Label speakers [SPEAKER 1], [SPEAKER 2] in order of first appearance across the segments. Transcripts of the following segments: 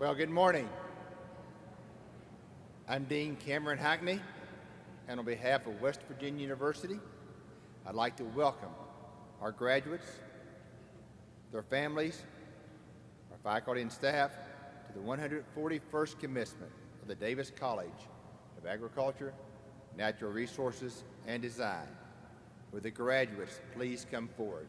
[SPEAKER 1] Well, good morning. I'm Dean Cameron Hackney, and on behalf of West Virginia University, I'd like to welcome our graduates, their families, our faculty and staff to the 141st commencement of the Davis College of Agriculture, Natural Resources, and Design. Will the graduates please come forward?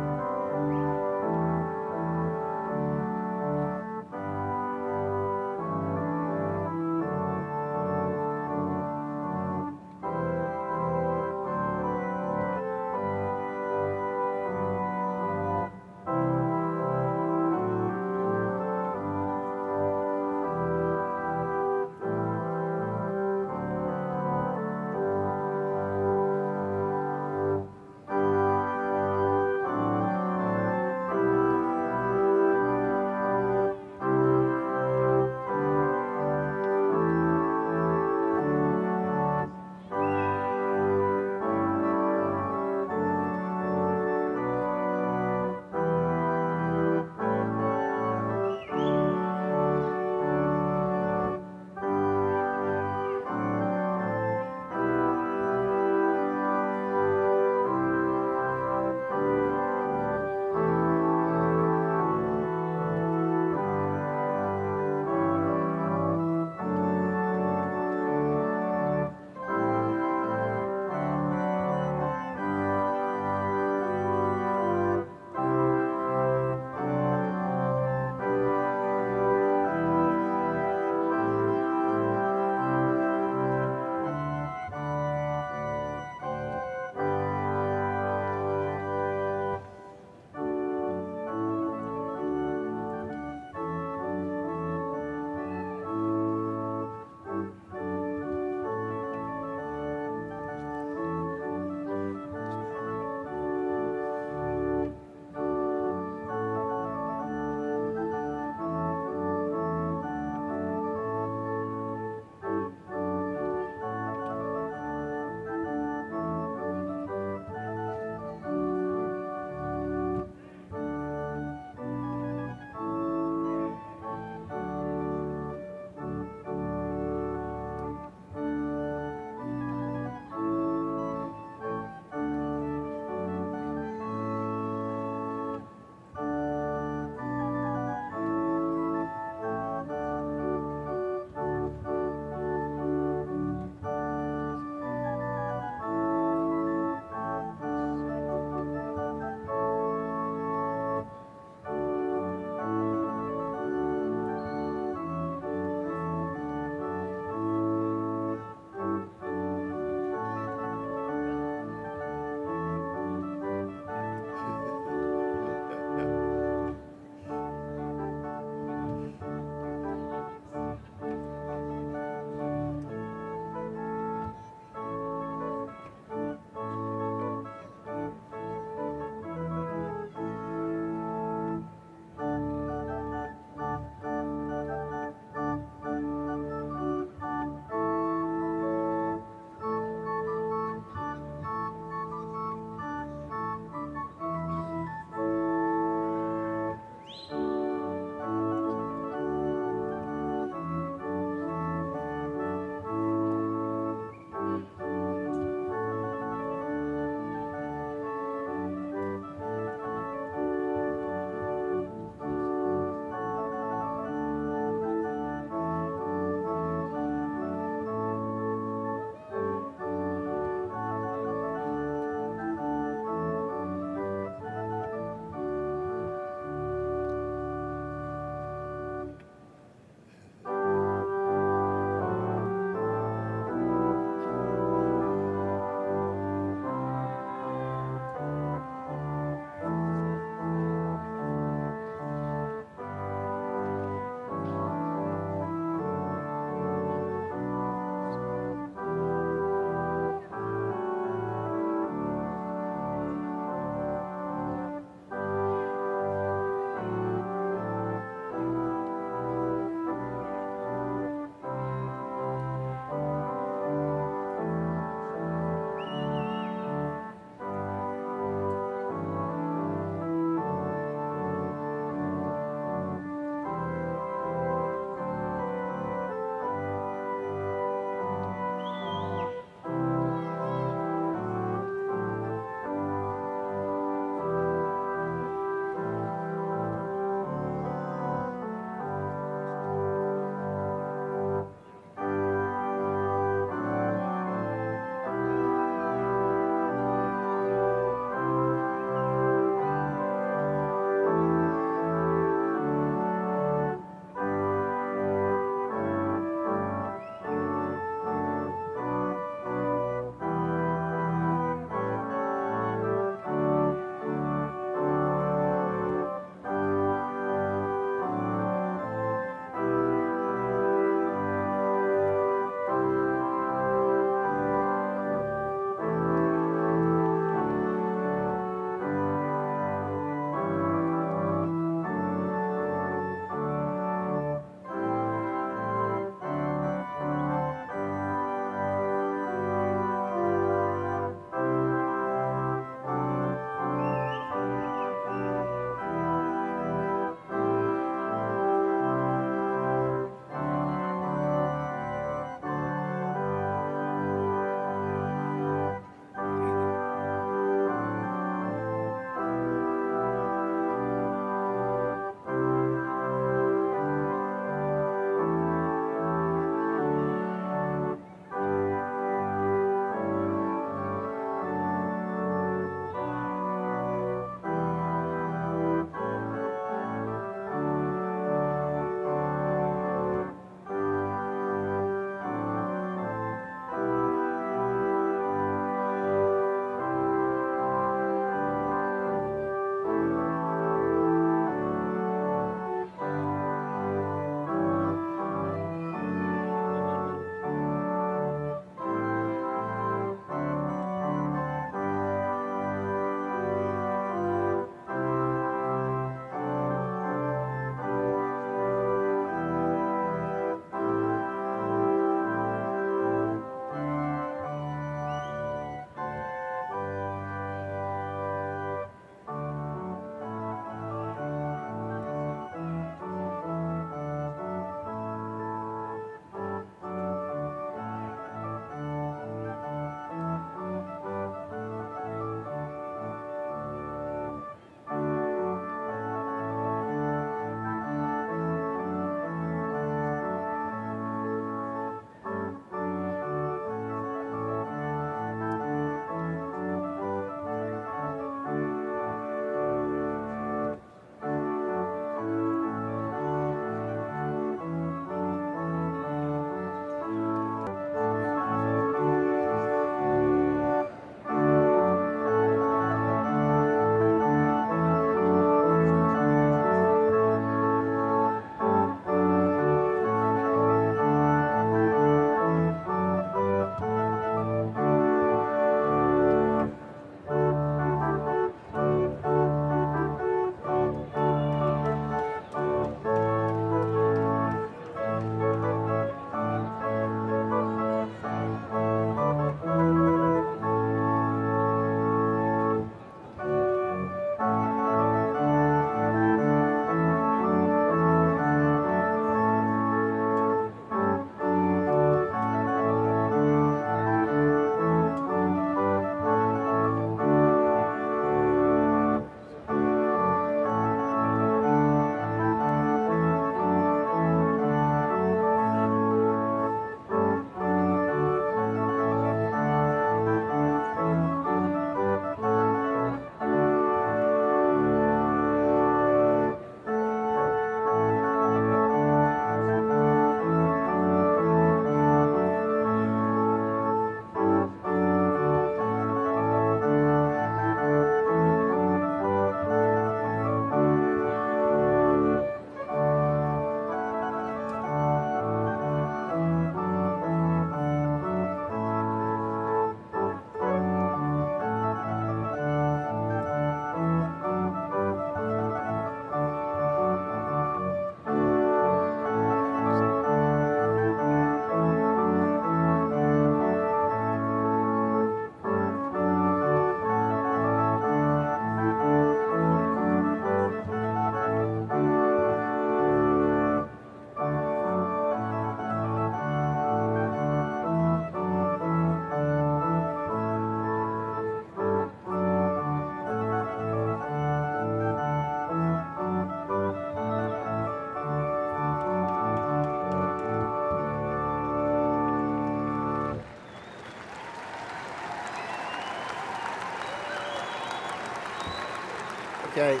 [SPEAKER 1] Okay,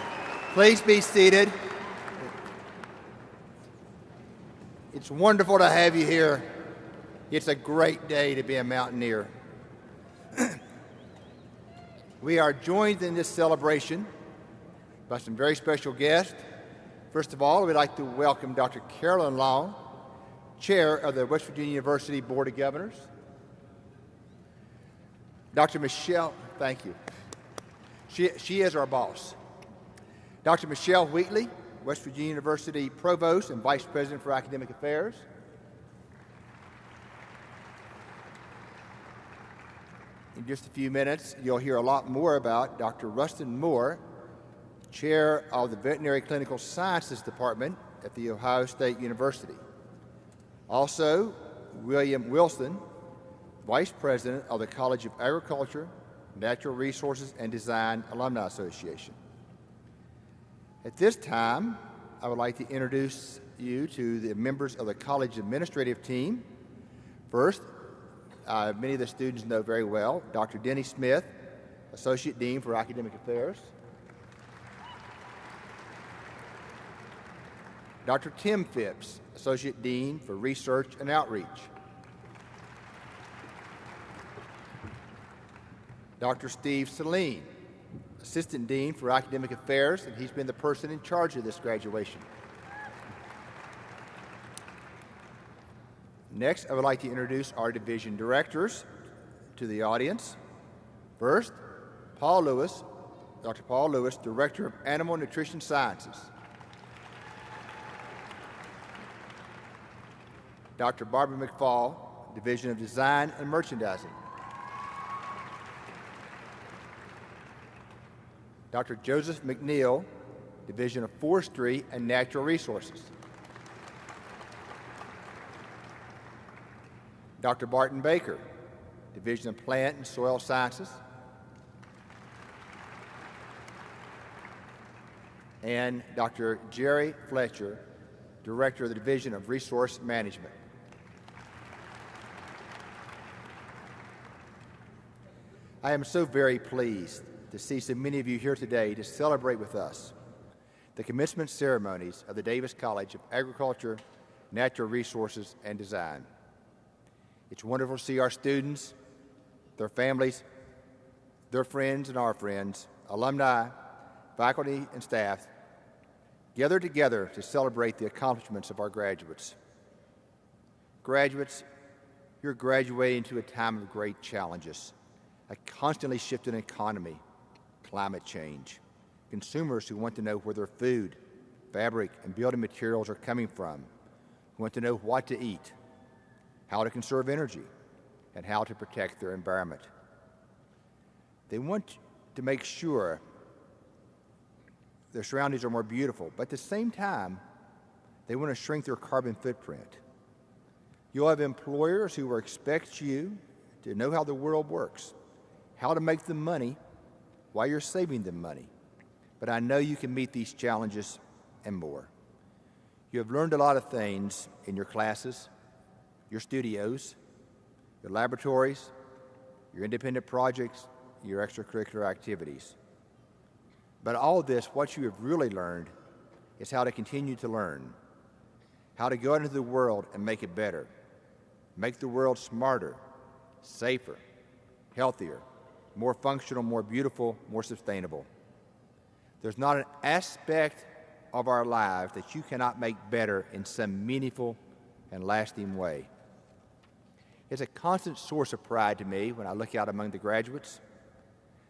[SPEAKER 1] please be seated. It's wonderful to have you here. It's a great day to be a Mountaineer. We are joined in this celebration by some very special guests. First of all, we'd like to welcome Dr. Carolyn Long, Chair of the West Virginia University Board of Governors. Dr. Michelle, thank you. She is our boss. Dr. Michelle Wheatley, West Virginia University Provost and Vice President for Academic Affairs. In just a few minutes, you'll hear a lot more about Dr. Rustin Moore, Chair of the Veterinary Clinical Sciences Department at The Ohio State University. Also, William Wilson, Vice President of the College of Agriculture, Natural Resources and Design Alumni Association. At this time, I would like to introduce you to the members of the college administrative team. First, many of the students know very well, Dr. Denny Smith, Associate Dean for Academic Affairs. Dr. Tim Phipps, Associate Dean for Research and Outreach. Dr. Steve Saline, Assistant Dean for Academic Affairs, and he's been the person in charge of this graduation. Next, I would like to introduce our division directors to the audience. First, Paul Lewis, Dr. Paul Lewis, Director of Animal Nutrition Sciences. Dr. Barbara McFall, Division of Design and Merchandising. Dr. Joseph McNeil, Division of Forestry and Natural Resources. Dr. Barton Baker, Division of Plant and Soil Sciences. And Dr. Jerry Fletcher, Director of the Division of Resource Management. I am so very pleased to see so many of you here today to celebrate with us the commencement ceremonies of the Davis College of Agriculture, Natural Resources, and Design. It's wonderful to see our students, their families, their friends and our friends, alumni, faculty, and staff gather together to celebrate the accomplishments of our graduates. Graduates, you're graduating to a time of great challenges, a constantly shifting economy, climate change, consumers who want to know where their food, fabric, and building materials are coming from, who want to know what to eat, how to conserve energy, and how to protect their environment. They want to make sure their surroundings are more beautiful, but at the same time, they want to shrink their carbon footprint. You'll have employers who will expect you to know how the world works, how to make them money while you're saving them money. But I know you can meet these challenges and more. You have learned a lot of things in your classes, your studios, your laboratories, your independent projects, your extracurricular activities. But all of this, what you have really learned is how to continue to learn, how to go out into the world and make it better, make the world smarter, safer, healthier, more functional, more beautiful, more sustainable. There's not an aspect of our lives that you cannot make better in some meaningful and lasting way. It's a constant source of pride to me when I look out among the graduates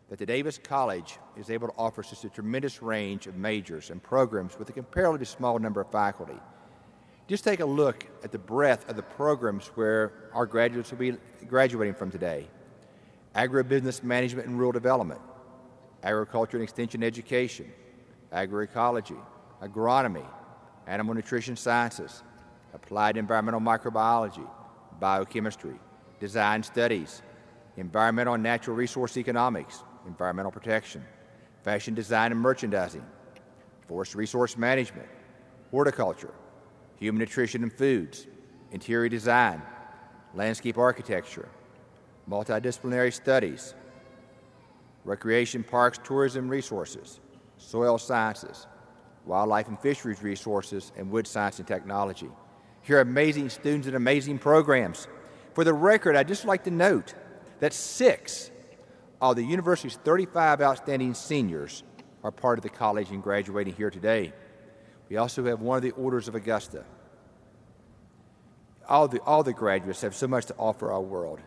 [SPEAKER 1] that the Davis College is able to offer such a tremendous range of majors and programs with a comparatively small number of faculty. Just take a look at the breadth of the programs where our graduates will be graduating from today. Agribusiness management and rural development, agriculture and extension education, agroecology, agronomy, animal nutrition sciences, applied environmental microbiology, biochemistry, design studies, environmental and natural resource economics, environmental protection, fashion design and merchandising, forest resource management, horticulture, human nutrition and foods, interior design, landscape architecture, multidisciplinary studies, recreation, parks, tourism, resources, soil sciences, wildlife and fisheries resources, and wood science and technology. You're amazing students and amazing programs. For the record, I'd just like to note that 6 of the university's 35 outstanding seniors are part of the college and graduating here today. We also have one of the Orders of Augusta. All the graduates have so much to offer our world.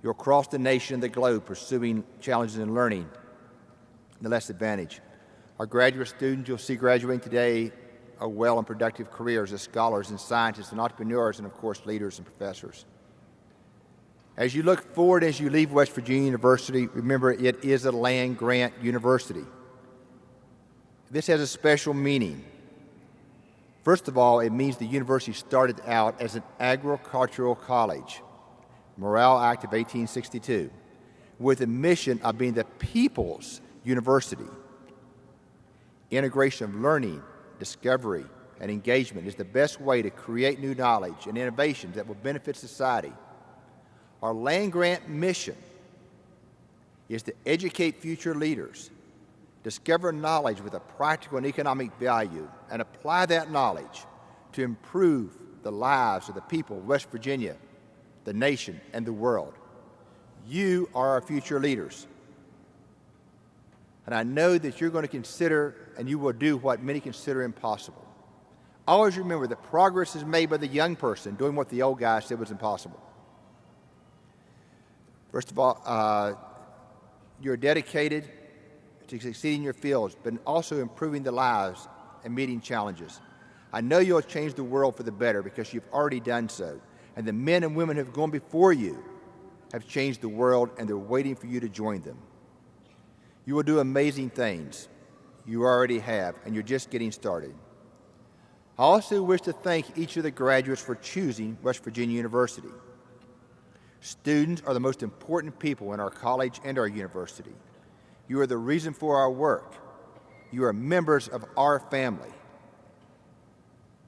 [SPEAKER 1] You're across the nation and the globe pursuing challenges in learning, the less advantaged. Our graduate students you'll see graduating today are well and productive careers as scholars and scientists and entrepreneurs and, of course, leaders and professors. As you look forward as you leave West Virginia University, remember it is a land-grant university. This has a special meaning. First of all, it means the university started out as an agricultural college, Morale Act of 1862, with a mission of being the people's university. Integration of learning, discovery, and engagement is the best way to create new knowledge and innovations that will benefit society. Our land-grant mission is to educate future leaders, discover knowledge with a practical and economic value, and apply that knowledge to improve the lives of the people of West Virginia, the nation, and the world. You are our future leaders. And I know that you're going to consider and you will do what many consider impossible. Always remember that progress is made by the young person doing what the old guy said was impossible. First of all, you're dedicated to succeeding in your fields, but also improving the lives and meeting challenges. I know you'll change the world for the better because you've already done so. And the men and women who have gone before you have changed the world, and they're waiting for you to join them. You will do amazing things. You already have, and you're just getting started. I also wish to thank each of the graduates for choosing West Virginia University. Students are the most important people in our college and our university. You are the reason for our work. You are members of our family.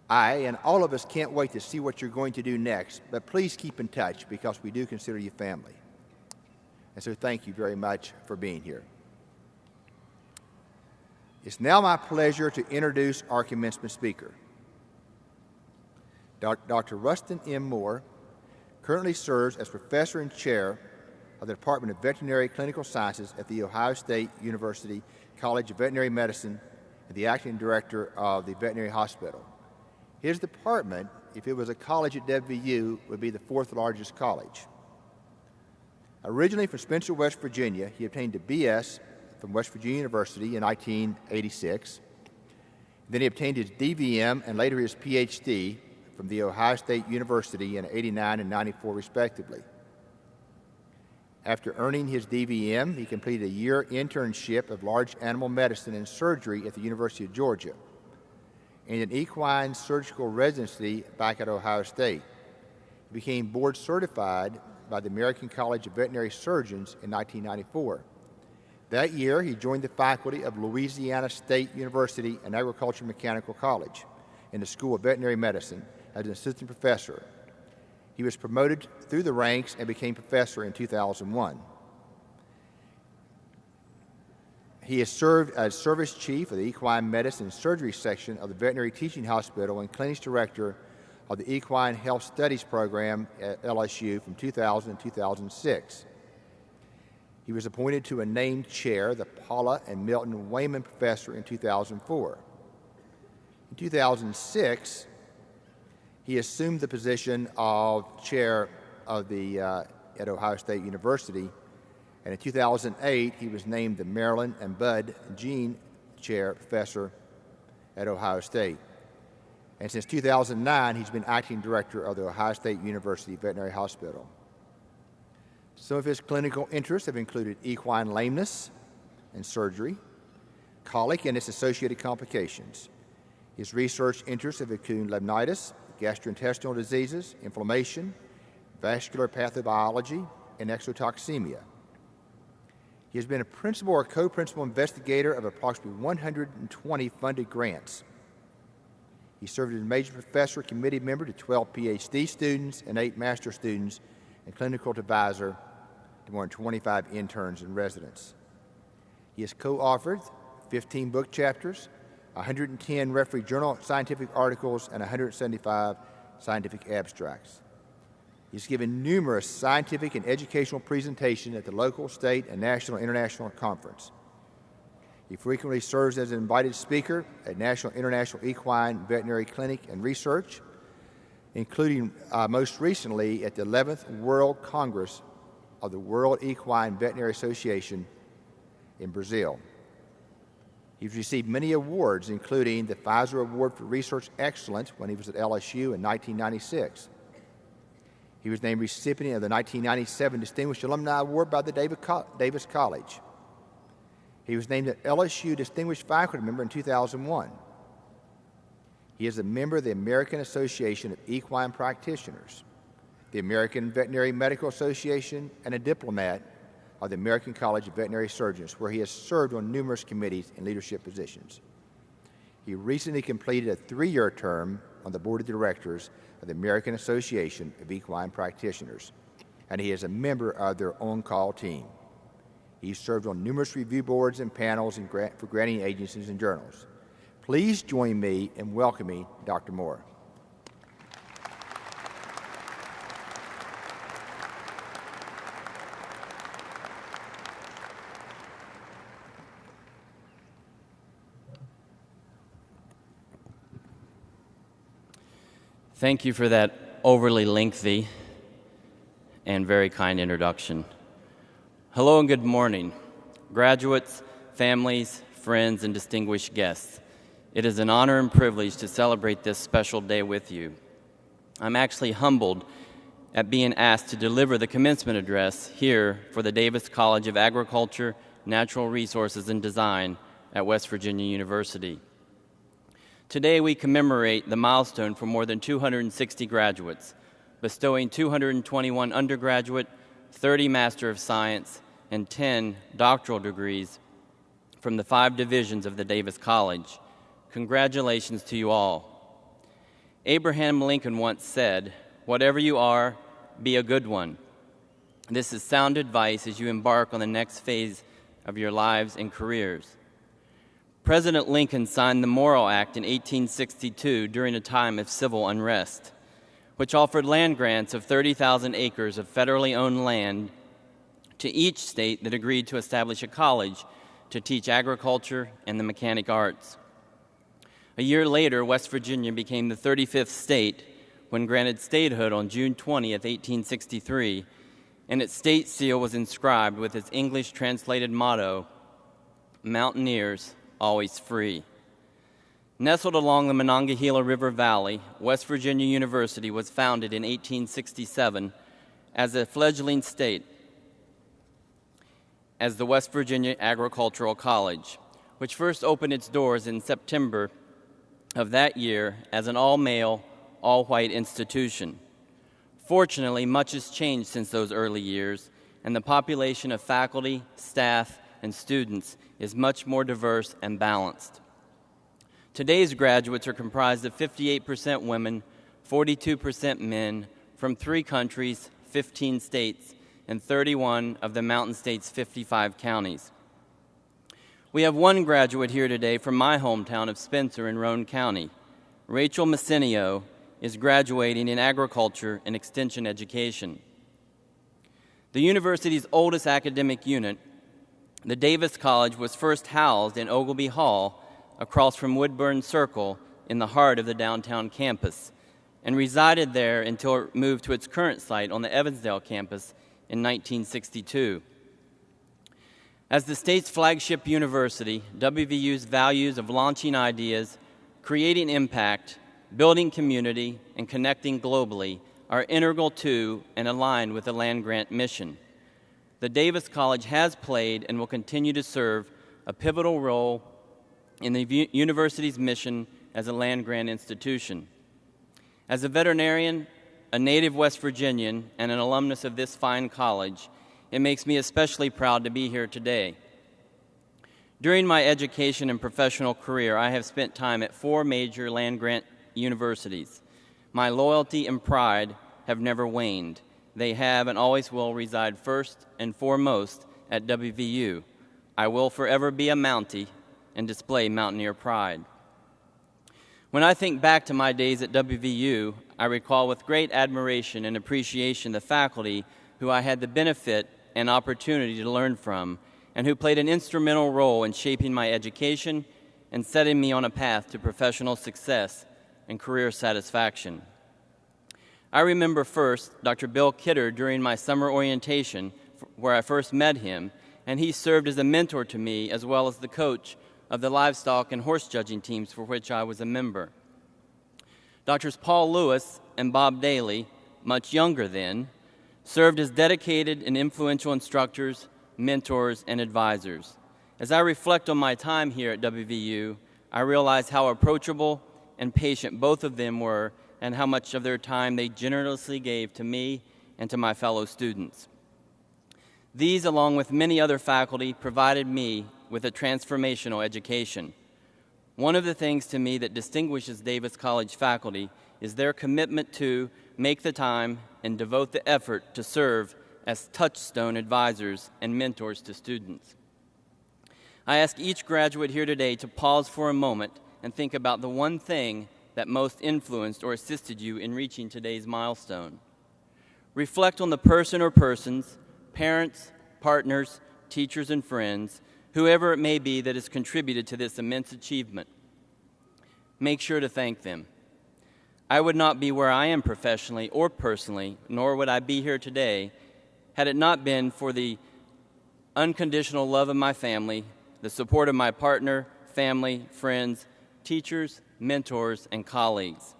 [SPEAKER 1] I and all of us can't wait to see what you're going to do next, but please keep in touch because we do consider you family. And so thank you very much for being here. It's now my pleasure to introduce our commencement speaker. Dr. Rustin M. Moore currently serves as professor and chair of the Department of Veterinary Clinical Sciences at The Ohio State University College of Veterinary Medicine and the acting director of the Veterinary Hospital. His department, if it was a college at WVU, would be the 4th largest college. Originally from Spencer, West Virginia, he obtained a B.S. from West Virginia University in 1986. Then he obtained his DVM and later his Ph.D. from The Ohio State University in 89 and 94, respectively. After earning his DVM, he completed a year internship of large animal medicine and surgery at the University of Georgia and an equine surgical residency back at Ohio State. He became board certified by the American College of Veterinary Surgeons in 1994. That year, he joined the faculty of Louisiana State University and Agricultural Mechanical College in the School of Veterinary Medicine as an assistant professor. He was promoted through the ranks and became professor in 2001. He has served as service chief of the Equine Medicine and Surgery section of the Veterinary Teaching Hospital and clinics director of the Equine Health Studies program at LSU from 2000 to 2006. He was appointed to a named chair, the Paula and Milton Wayman Professor, in 2004. In 2006, he assumed the position of chair of the at Ohio State University, and in 2008, he was named the Marilyn and Bud Jean Chair Professor at Ohio State. And since 2009, he's been acting director of the Ohio State University Veterinary Hospital. Some of his clinical interests have included equine lameness and surgery, colic and its associated complications. His research interests have included laminitis, gastrointestinal diseases, inflammation, vascular pathobiology, and exotoxemia. He has been a principal or co-principal investigator of approximately 120 funded grants. He served as a major professor, committee member to 12 PhD students and 8 master students, and clinical advisor to more than 25 interns and residents. He has co-authored 15 book chapters, 110 refereed journal scientific articles, and 175 scientific abstracts. He's given numerous scientific and educational presentations at the local, state, and national and international conference. He frequently serves as an invited speaker at national and international equine veterinary clinic and research, including most recently at the 11th World Congress of the World Equine Veterinary Association in Brazil. He's received many awards, including the Pfizer Award for Research Excellence when he was at LSU in 1996. He was named recipient of the 1997 Distinguished Alumni Award by the Davis College. He was named an LSU Distinguished Faculty Member in 2001. He is a member of the American Association of Equine Practitioners, the American Veterinary Medical Association, and a diplomat of the American College of Veterinary Surgeons, where he has served on numerous committees and leadership positions. He recently completed a 3-year term on the board of directors of the American Association of Equine Practitioners, and he is a member of their on-call team. He served on numerous review boards and panels for granting agencies and journals. Please join me in welcoming Dr. Moore.
[SPEAKER 2] Thank you for that overly lengthy and very kind introduction. Hello and good morning, graduates, families, friends, and distinguished guests. It is an honor and privilege to celebrate this special day with you. I'm actually humbled at being asked to deliver the commencement address here for the Davis College of Agriculture, Natural Resources, and Design at West Virginia University. Today we commemorate the milestone for more than 260 graduates, bestowing 221 undergraduate, 30 Master of Science, and 10 doctoral degrees from the 5 divisions of the Davis College. Congratulations to you all. Abraham Lincoln once said, "Whatever you are, be a good one." This is sound advice as you embark on the next phase of your lives and careers. President Lincoln signed the Morrill Act in 1862 during a time of civil unrest, which offered land grants of 30,000 acres of federally owned land to each state that agreed to establish a college to teach agriculture and the mechanic arts. A year later, West Virginia became the 35th state when granted statehood on June 20th, 1863, and its state seal was inscribed with its English translated motto, "Mountaineers, always free." Nestled along the Monongahela River Valley, West Virginia University was founded in 1867 as a fledgling state as the West Virginia Agricultural College, which first opened its doors in September of that year as an all-male, all-white institution. Fortunately, much has changed since those early years, and the population of faculty, staff, and students is much more diverse and balanced. Today's graduates are comprised of 58% women, 42% men from 3 countries, 15 states, and 31 of the Mountain State's 55 counties. We have one graduate here today from my hometown of Spencer in Roane County. Rachel Messinio is graduating in agriculture and extension education. The university's oldest academic unit, the Davis College, was first housed in Ogilvie Hall across from Woodburn Circle in the heart of the downtown campus and resided there until it moved to its current site on the Evansdale campus in 1962. As the state's flagship university, WVU's values of launching ideas, creating impact, building community, and connecting globally are integral to and aligned with the land-grant mission. The Davis College has played and will continue to serve a pivotal role in the university's mission as a land-grant institution. As a veterinarian, a native West Virginian, and an alumnus of this fine college, it makes me especially proud to be here today. During my education and professional career, I have spent time at 4 major land-grant universities. My loyalty and pride have never waned. They have and always will reside first and foremost at WVU. I will forever be a Mountie, and display mountaineer pride. When I think back to my days at WVU, I recall with great admiration and appreciation the faculty who I had the benefit and opportunity to learn from, and who played an instrumental role in shaping my education and setting me on a path to professional success and career satisfaction. I remember first Dr. Bill Kidder during my summer orientation, where I first met him, and he served as a mentor to me as well as the coach of the livestock and horse judging teams for which I was a member. Doctors Paul Lewis and Bob Daly, much younger then, served as dedicated and influential instructors, mentors, and advisors. As I reflect on my time here at WVU, I realize how approachable and patient both of them were and how much of their time they generously gave to me and to my fellow students. These, along with many other faculty, provided me with a transformational education. One of the things to me that distinguishes Davis College faculty is their commitment to make the time and devote the effort to serve as touchstone advisors and mentors to students. I ask each graduate here today to pause for a moment and think about the one thing that most influenced or assisted you in reaching today's milestone. Reflect on the person or persons, parents, partners, teachers, and friends, whoever it may be that has contributed to this immense achievement. Make sure to thank them. I would not be where I am professionally or personally, nor would I be here today, had it not been for the unconditional love of my family, the support of my partner, family, friends, teachers, mentors, and colleagues.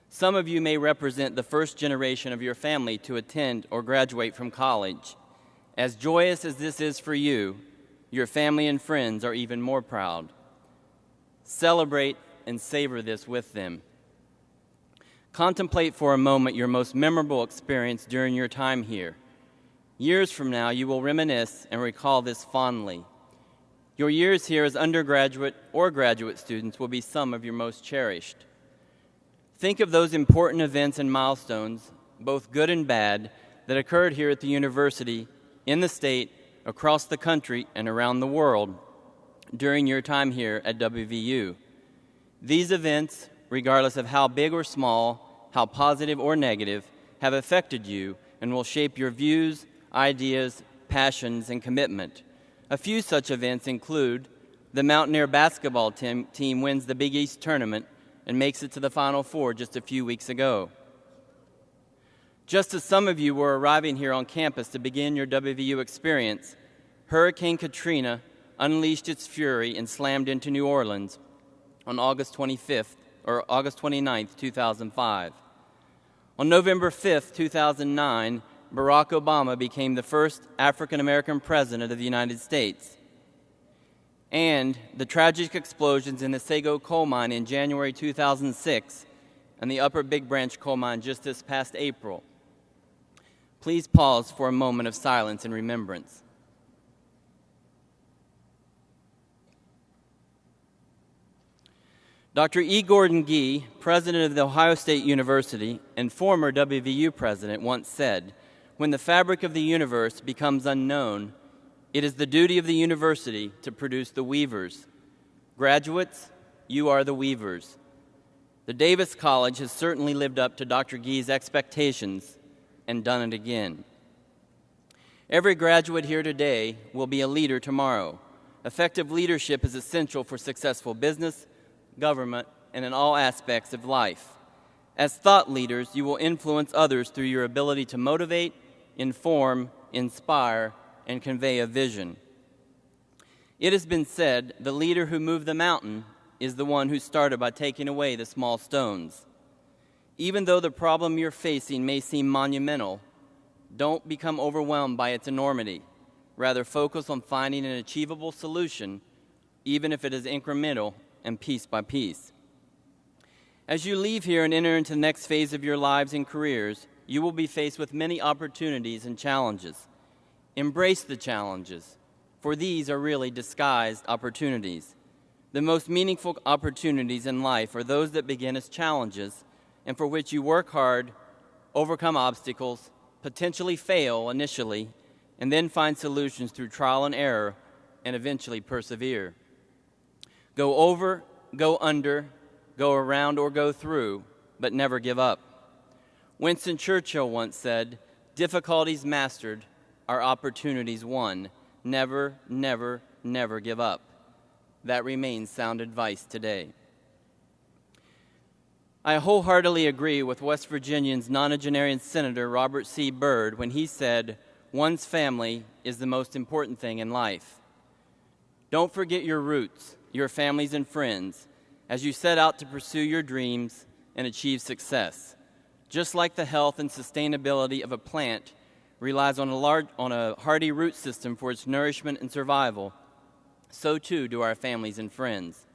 [SPEAKER 2] Some of you may represent the first generation of your family to attend or graduate from college. As joyous as this is for you, your family and friends are even more proud. Celebrate and savor this with them. Contemplate for a moment your most memorable experience during your time here. Years from now, you will reminisce and recall this fondly. Your years here as undergraduate or graduate students will be some of your most cherished. Think of those important events and milestones, both good and bad, that occurred here at the university, in the state, across the country, and around the world during your time here at WVU. These events, regardless of how big or small, how positive or negative, have affected you and will shape your views, ideas, passions, and commitment. A few such events include the Mountaineer basketball team wins the Big East tournament and makes it to the Final Four just a few weeks ago. Just as some of you were arriving here on campus to begin your WVU experience, Hurricane Katrina unleashed its fury and slammed into New Orleans on August 29th, 2005. On November 5th, 2009, Barack Obama became the first African-American president of the United States. And the tragic explosions in the Sago coal mine in January 2006 and the Upper Big Branch coal mine just this past April. Please pause for a moment of silence and remembrance. Dr. E. Gordon Gee, president of The Ohio State University and former WVU president, once said, "When the fabric of the universe becomes unknown, it is the duty of the university to produce the weavers. Graduates, you are the weavers." The Davis College has certainly lived up to Dr. Gee's expectations and done it again. Every graduate here today will be a leader tomorrow. Effective leadership is essential for successful business, government, and in all aspects of life. As thought leaders, you will influence others through your ability to motivate, inform, inspire, and convey a vision. It has been said, the leader who moved the mountain is the one who started by taking away the small stones. Even though the problem you're facing may seem monumental, don't become overwhelmed by its enormity. Rather, focus on finding an achievable solution, even if it is incremental and piece by piece. As you leave here and enter into the next phase of your lives and careers, you will be faced with many opportunities and challenges. Embrace the challenges, for these are really disguised opportunities. The most meaningful opportunities in life are those that begin as challenges and for which you work hard, overcome obstacles, potentially fail initially, and then find solutions through trial and error and eventually persevere. Go over, go under, go around, or go through, but never give up. Winston Churchill once said, "Difficulties mastered are opportunities won. Never, never, never give up." That remains sound advice today. I wholeheartedly agree with West Virginia's nonagenarian Senator Robert C. Byrd when he said, "One's family is the most important thing in life." Don't forget your roots, your families and friends, as you set out to pursue your dreams and achieve success. Just like the health and sustainability of a plant relies on a hardy root system for its nourishment and survival, so too do our families and friends.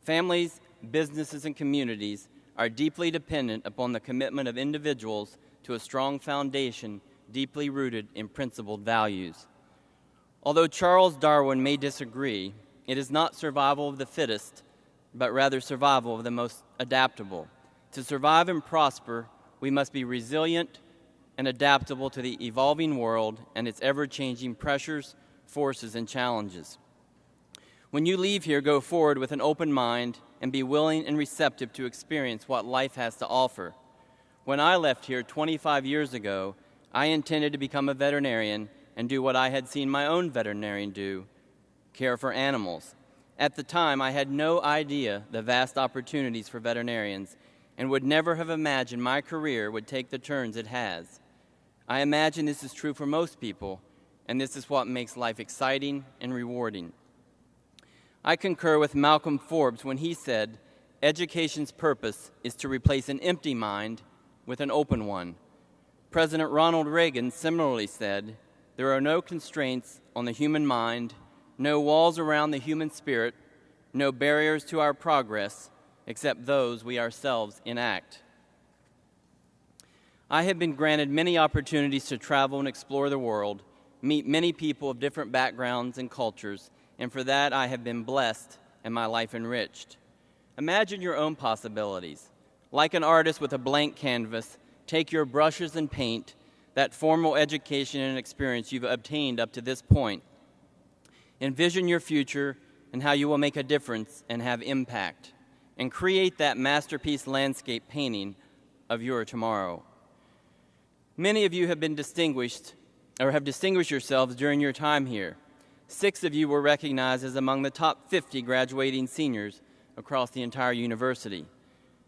[SPEAKER 2] Families, businesses, and communities are deeply dependent upon the commitment of individuals to a strong foundation deeply rooted in principled values. Although Charles Darwin may disagree, it is not survival of the fittest, but rather survival of the most adaptable. To survive and prosper, we must be resilient and adaptable to the evolving world and its ever-changing pressures, forces, and challenges. When you leave here, go forward with an open mind and be willing and receptive to experience what life has to offer. When I left here 25 years ago, I intended to become a veterinarian and do what I had seen my own veterinarian do, care for animals. At the time, I had no idea the vast opportunities for veterinarians and would never have imagined my career would take the turns it has. I imagine this is true for most people, and this is what makes life exciting and rewarding. I concur with Malcolm Forbes when he said, "Education's purpose is to replace an empty mind with an open one." President Ronald Reagan similarly said, "There are no constraints on the human mind, no walls around the human spirit, no barriers to our progress, except those we ourselves enact." I have been granted many opportunities to travel and explore the world, meet many people of different backgrounds and cultures, and for that I have been blessed and my life enriched. Imagine your own possibilities. Like an artist with a blank canvas, take your brushes and paint that formal education and experience you've obtained up to this point. Envision your future and how you will make a difference and have impact, and create that masterpiece landscape painting of your tomorrow. Many of you have been distinguished or have distinguished yourselves during your time here. 6 of you were recognized as among the top 50 graduating seniors across the entire university,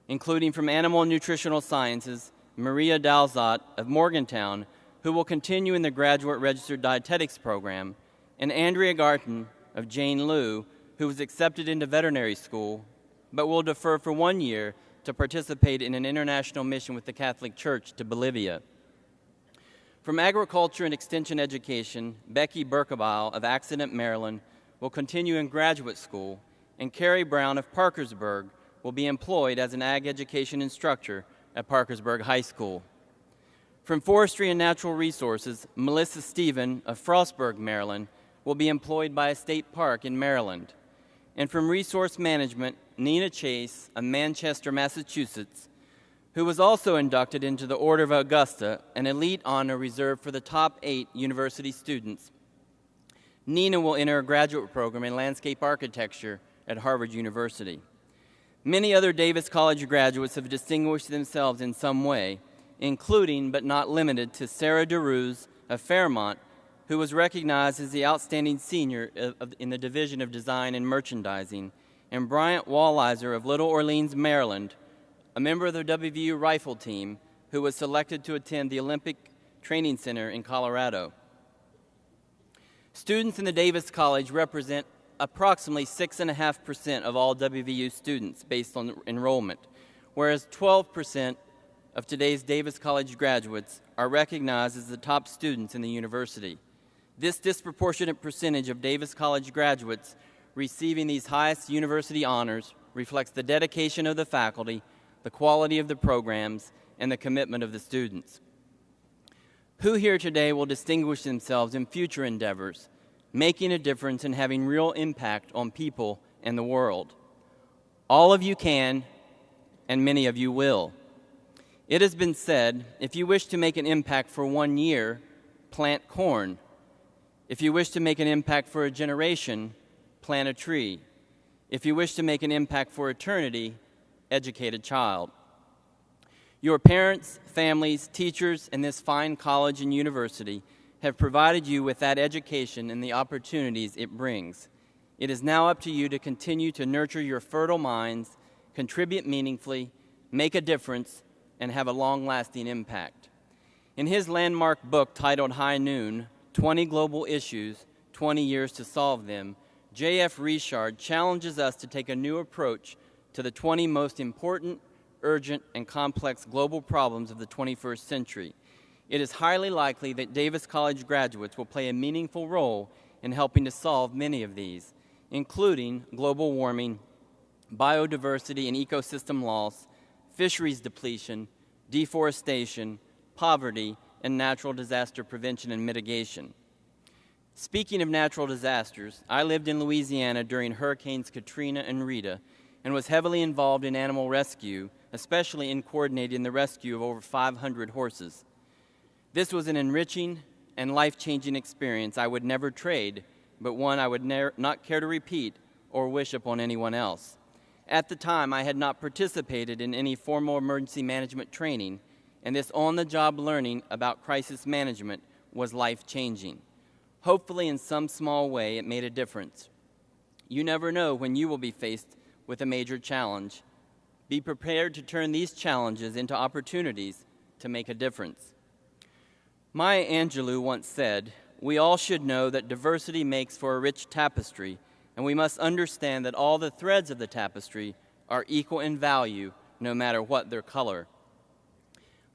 [SPEAKER 2] including from Animal and Nutritional Sciences, Maria Dalzot of Morgantown, who will continue in the Graduate Registered Dietetics program, and Andrea Garten of Jane Lew, who was accepted into veterinary school, but will defer for 1 year to participate in an international mission with the Catholic Church to Bolivia. From Agriculture and Extension Education, Becky Berkebile of Accident, Maryland, will continue in graduate school, and Carrie Brown of Parkersburg will be employed as an ag education instructor at Parkersburg High School. From Forestry and Natural Resources, Melissa Stephen of Frostburg, Maryland, will be employed by a state park in Maryland. And from Resource Management, Nina Chase of Manchester, Massachusetts, who was also inducted into the Order of Augusta, an elite honor reserved for the top 8 university students. Nina will enter a graduate program in landscape architecture at Harvard University. Many other Davis College graduates have distinguished themselves in some way, including but not limited to Sarah DeRuse of Fairmont, who was recognized as the outstanding senior in the Division of Design and Merchandising, and Bryant Walliser of Little Orleans, Maryland, a member of the WVU rifle team who was selected to attend the Olympic Training Center in Colorado. Students in the Davis College represent approximately 6.5% of all WVU students based on enrollment, whereas 12% of today's Davis College graduates are recognized as the top students in the university. This disproportionate percentage of Davis College graduates receiving these highest university honors reflects the dedication of the faculty, the quality of the programs, and the commitment of the students. Who here today will distinguish themselves in future endeavors, making a difference and having real impact on people and the world? All of you can, and many of you will. It has been said, if you wish to make an impact for 1 year, plant corn. If you wish to make an impact for a generation, plant a tree. If you wish to make an impact for eternity, educate a child. Your parents, families, teachers, and this fine college and university have provided you with that education and the opportunities it brings. It is now up to you to continue to nurture your fertile minds, contribute meaningfully, make a difference, and have a long-lasting impact. In his landmark book titled High Noon, 20 Global Issues, 20 Years to Solve Them, J.F. Richard challenges us to take a new approach to the 20 most important, urgent, and complex global problems of the 21st century. It is highly likely that Davis College graduates will play a meaningful role in helping to solve many of these, including global warming, biodiversity and ecosystem loss, fisheries depletion, deforestation, poverty, and natural disaster prevention and mitigation. Speaking of natural disasters, I lived in Louisiana during Hurricanes Katrina and Rita and was heavily involved in animal rescue, especially in coordinating the rescue of over 500 horses. This was an enriching and life-changing experience I would never trade, but one I would not care to repeat or wish upon anyone else. At the time, I had not participated in any formal emergency management training, and this on-the-job learning about crisis management was life-changing. Hopefully, in some small way, it made a difference. You never know when you will be faced with a major challenge. Be prepared to turn these challenges into opportunities to make a difference. Maya Angelou once said, "We all should know that diversity makes for a rich tapestry, and we must understand that all the threads of the tapestry are equal in value, no matter what their color."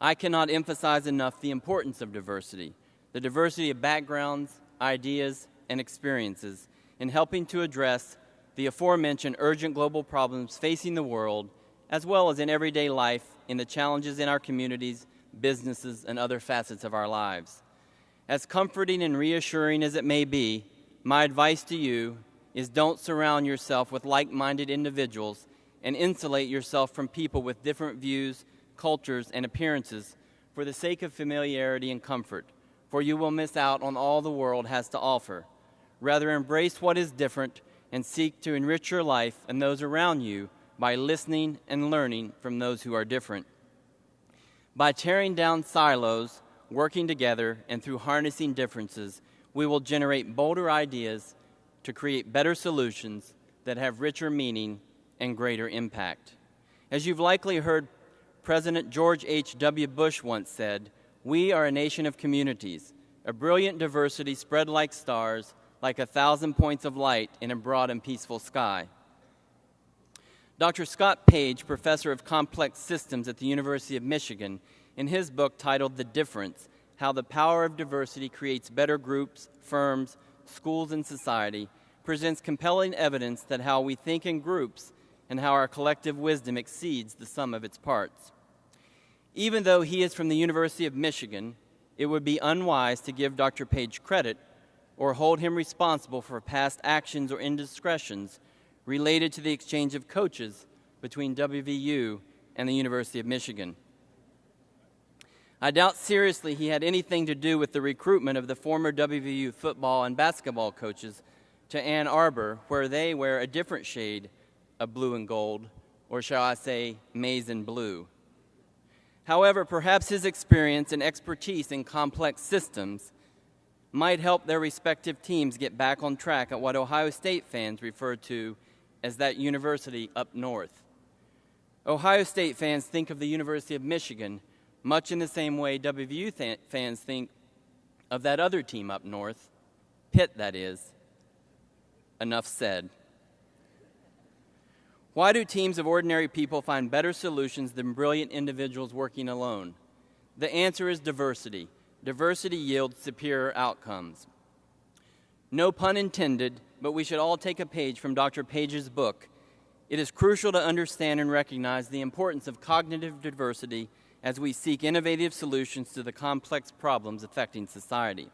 [SPEAKER 2] I cannot emphasize enough the importance of diversity, the diversity of backgrounds, ideas, and experiences in helping to address the aforementioned urgent global problems facing the world, as well as in everyday life, in the challenges in our communities, businesses, and other facets of our lives. As comforting and reassuring as it may be, my advice to you is don't surround yourself with like-minded individuals and insulate yourself from people with different views, cultures, and appearances for the sake of familiarity and comfort, for you will miss out on all the world has to offer. Rather, embrace what is different and seek to enrich your life and those around you by listening and learning from those who are different. By tearing down silos, working together, and through harnessing differences, we will generate bolder ideas to create better solutions that have richer meaning and greater impact. As you've likely heard President George H.W. Bush once said, "We are a nation of communities, a brilliant diversity spread like stars, like 1,000 points of light in a broad and peaceful sky." Dr. Scott Page, professor of complex systems at the University of Michigan, in his book titled The Difference, How the Power of Diversity Creates Better Groups, Firms, Schools, and Society, presents compelling evidence that how we think in groups and how our collective wisdom exceeds the sum of its parts. Even though he is from the University of Michigan, it would be unwise to give Dr. Page credit or hold him responsible for past actions or indiscretions related to the exchange of coaches between WVU and the University of Michigan. I doubt seriously he had anything to do with the recruitment of the former WVU football and basketball coaches to Ann Arbor, where they wear a different shade of blue and gold, or shall I say, maize and blue. However, perhaps his experience and expertise in complex systems might help their respective teams get back on track at what Ohio State fans refer to as that university up north. Ohio State fans think of the University of Michigan much in the same way WVU fans think of that other team up north, Pitt, that is. Enough said. Why do teams of ordinary people find better solutions than brilliant individuals working alone? The answer is diversity. Diversity yields superior outcomes. No pun intended, but we should all take a page from Dr. Page's book. It is crucial to understand and recognize the importance of cognitive diversity as we seek innovative solutions to the complex problems affecting society.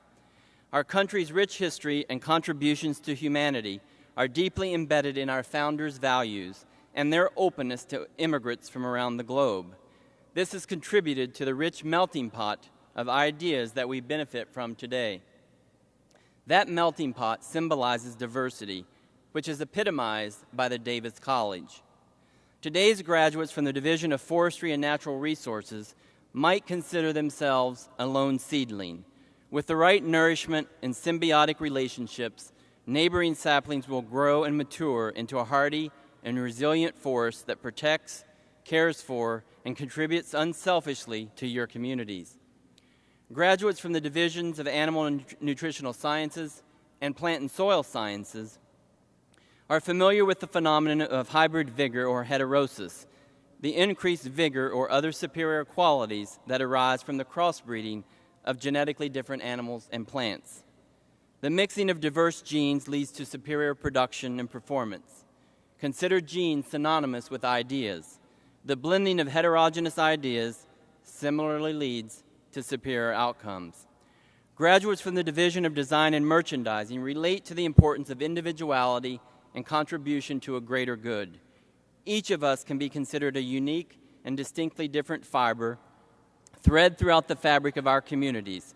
[SPEAKER 2] Our country's rich history and contributions to humanity are deeply embedded in our founders' values and their openness to immigrants from around the globe. This has contributed to the rich melting pot of ideas that we benefit from today. That melting pot symbolizes diversity, which is epitomized by the Davis College. Today's graduates from the Division of Forestry and Natural Resources might consider themselves a lone seedling. With the right nourishment and symbiotic relationships, neighboring saplings will grow and mature into a hardy and resilient forest that protects, cares for, and contributes unselfishly to your communities. Graduates from the divisions of Animal and Nutritional Sciences and Plant and Soil Sciences are familiar with the phenomenon of hybrid vigor or heterosis, the increased vigor or other superior qualities that arise from the crossbreeding of genetically different animals and plants. The mixing of diverse genes leads to superior production and performance. Consider genes synonymous with ideas. The blending of heterogeneous ideas similarly leads to superior outcomes. Graduates from the Division of Design and Merchandising relate to the importance of individuality and contribution to a greater good. Each of us can be considered a unique and distinctly different fiber, thread throughout the fabric of our communities.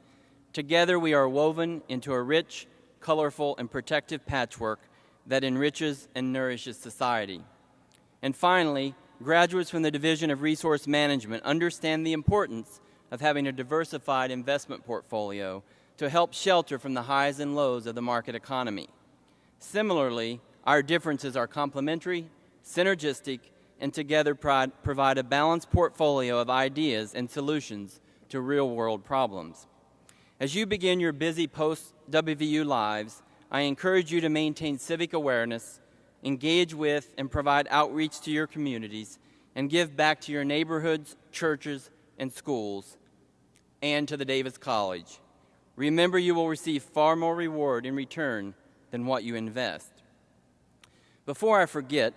[SPEAKER 2] Together we are woven into a rich, colorful, and protective patchwork that enriches and nourishes society. And finally, graduates from the Division of Resource Management understand the importance of having a diversified investment portfolio to help shelter from the highs and lows of the market economy. Similarly, our differences are complementary, synergistic, and together provide a balanced portfolio of ideas and solutions to real-world problems. As you begin your busy post-WVU lives, I encourage you to maintain civic awareness, engage with and provide outreach to your communities, and give back to your neighborhoods, churches, and schools, and to the Davis College. Remember, you will receive far more reward in return than what you invest. Before I forget,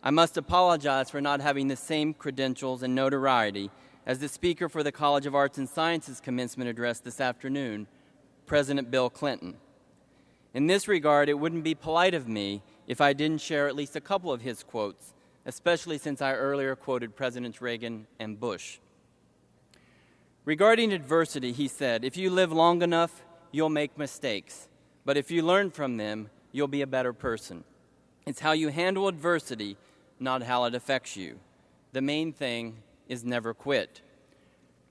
[SPEAKER 2] I must apologize for not having the same credentials and notoriety as the speaker for the College of Arts and Sciences commencement address this afternoon, President Bill Clinton. In this regard, it wouldn't be polite of me if I didn't share at least a couple of his quotes, especially since I earlier quoted Presidents Reagan and Bush. Regarding adversity, he said, "If you live long enough, you'll make mistakes. But if you learn from them, you'll be a better person. It's how you handle adversity, not how it affects you. The main thing is never quit."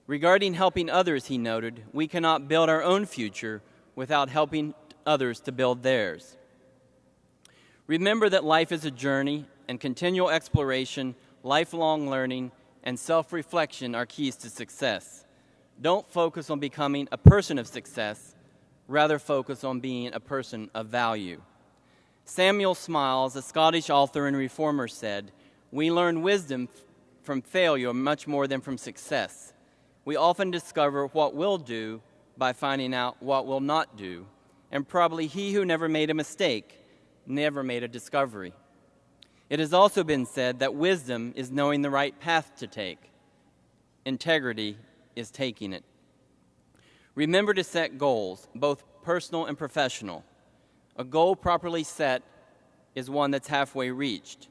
[SPEAKER 2] Regarding helping others, he noted, "We cannot build our own future without helping others to build theirs." Remember that life is a journey, and continual exploration, lifelong learning, and self-reflection are keys to success. Don't focus on becoming a person of success, rather focus on being a person of value. Samuel Smiles, a Scottish author and reformer, said, "We learn wisdom from failure much more than from success. We often discover what will do by finding out what will not do, and probably he who never made a mistake never made a discovery." It has also been said that wisdom is knowing the right path to take. Integrity is taking it. Remember to set goals, both personal and professional. A goal properly set is one that's halfway reached.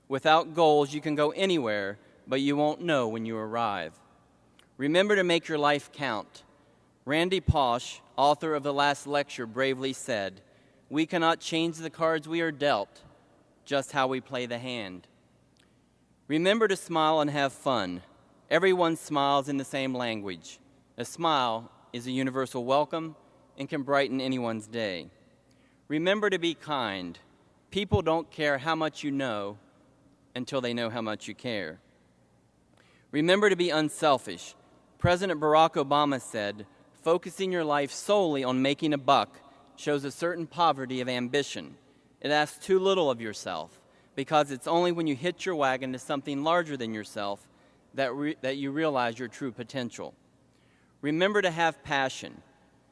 [SPEAKER 2] Without goals, you can go anywhere, but you won't know when you arrive. Remember to make your life count. Randy Pausch, author of The Last Lecture, bravely said, "We cannot change the cards we are dealt, just how we play the hand." Remember to smile and have fun. Everyone smiles in the same language. A smile is a universal welcome and can brighten anyone's day. Remember to be kind. People don't care how much you know until they know how much you care. Remember to be unselfish. President Barack Obama said, "Focusing your life solely on making a buck shows a certain poverty of ambition. It asks too little of yourself, because it's only when you hitch your wagon to something larger than yourself that you realize your true potential." Remember to have passion.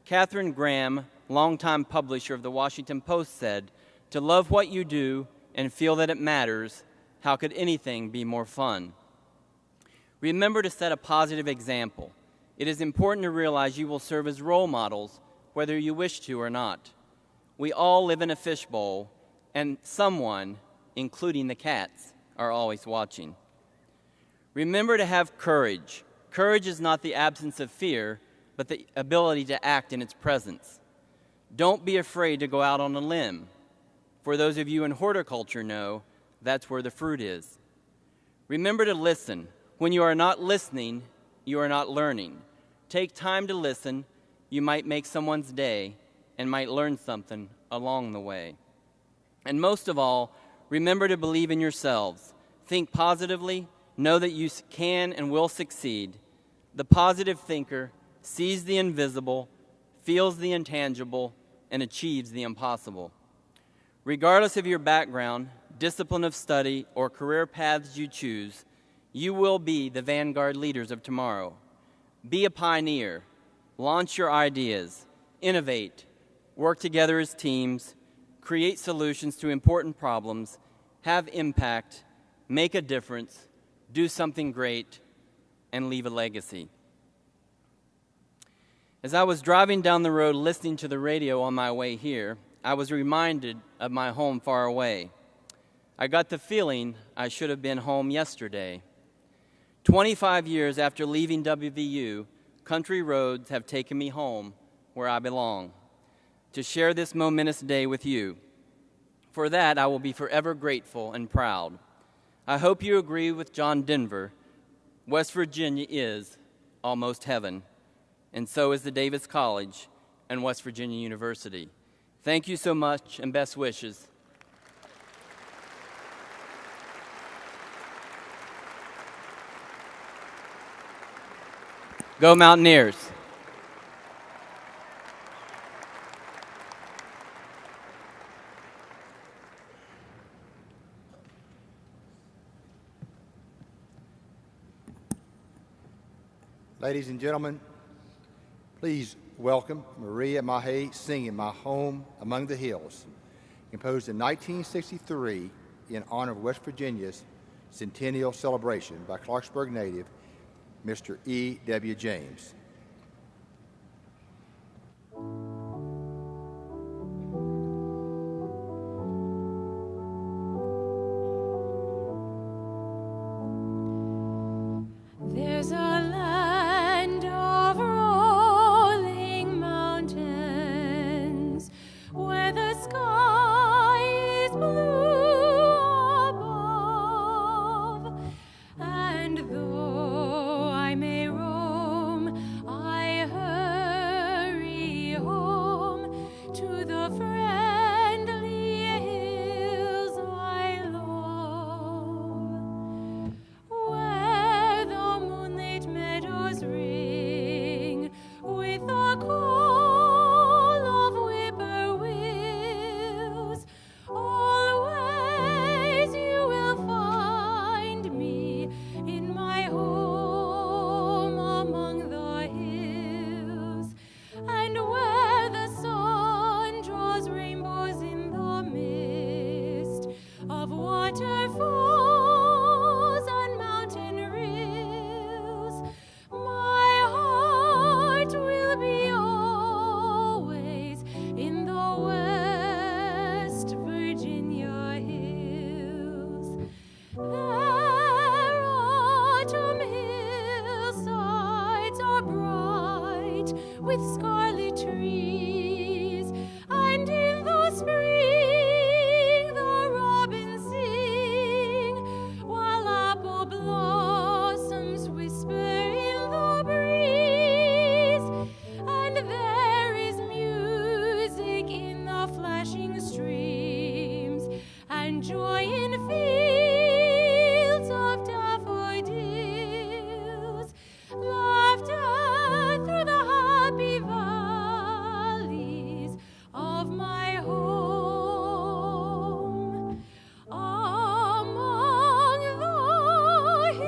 [SPEAKER 2] Katharine Graham, longtime publisher of the Washington Post, said, "To love what you do and feel that it matters, how could anything be more fun?" Remember to set a positive example. It is important to realize you will serve as role models, whether you wish to or not. We all live in a fishbowl, and someone, including the cats, are always watching. Remember to have courage. Courage is not the absence of fear, but the ability to act in its presence. Don't be afraid to go out on a limb. For those of you in horticulture know, that's where the fruit is. Remember to listen. When you are not listening, you are not learning. Take time to listen. You might make someone's day and might learn something along the way. And most of all, remember to believe in yourselves. Think positively. Know that you can and will succeed. The positive thinker sees the invisible, feels the intangible, and achieves the impossible. Regardless of your background, discipline of study, or career paths you choose, you will be the vanguard leaders of tomorrow. Be a pioneer. Launch your ideas. Innovate. Work together as teams. Create solutions to important problems. Have impact. Make a difference. Do something great. And leave a legacy. As I was driving down the road listening to the radio on my way here, I was reminded of my home far away. I got the feeling I should have been home yesterday. 25 years after leaving WVU, country roads have taken me home where I belong, to share this momentous day with you. For that, I will be forever grateful and proud. I hope you agree with John Denver. West Virginia is almost heaven, and so is the Davis College and West Virginia University. Thank you so much, and best wishes. Go Mountaineers!
[SPEAKER 1] Ladies and gentlemen, please welcome Maria Mahe singing My Home Among the Hills, composed in 1963 in honor of West Virginia's centennial celebration by Clarksburg native Mr. E.W. James.
[SPEAKER 3] There's a land of rolling mountains where the sky is blue above, and though I may roam, I hurry home to the friendly hills I love, where the moonlit meadows ring with the call of whippoorwills. Always you will find me in my home among the hills, and where the sun draws rainbows in the mist of waterfalls and mountain rills. My heart will be always in the West Virginia hills. Their autumn hillsides are bright with scarlet trees, and in the spring the robins sing, while apple blossoms whisper in the breeze. And there is music in the flashing streams, and joy in fields of daffodils, laughter through the happy valleys of my home among the hills.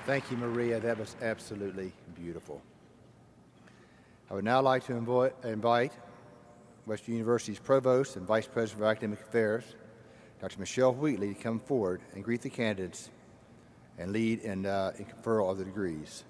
[SPEAKER 1] Thank you, Maria. That was absolutely beautiful. I would now like to invite Western University's Provost and Vice President of Academic Affairs, Dr. Michelle Wheatley, to come forward and greet the candidates and lead in conferral of the degrees.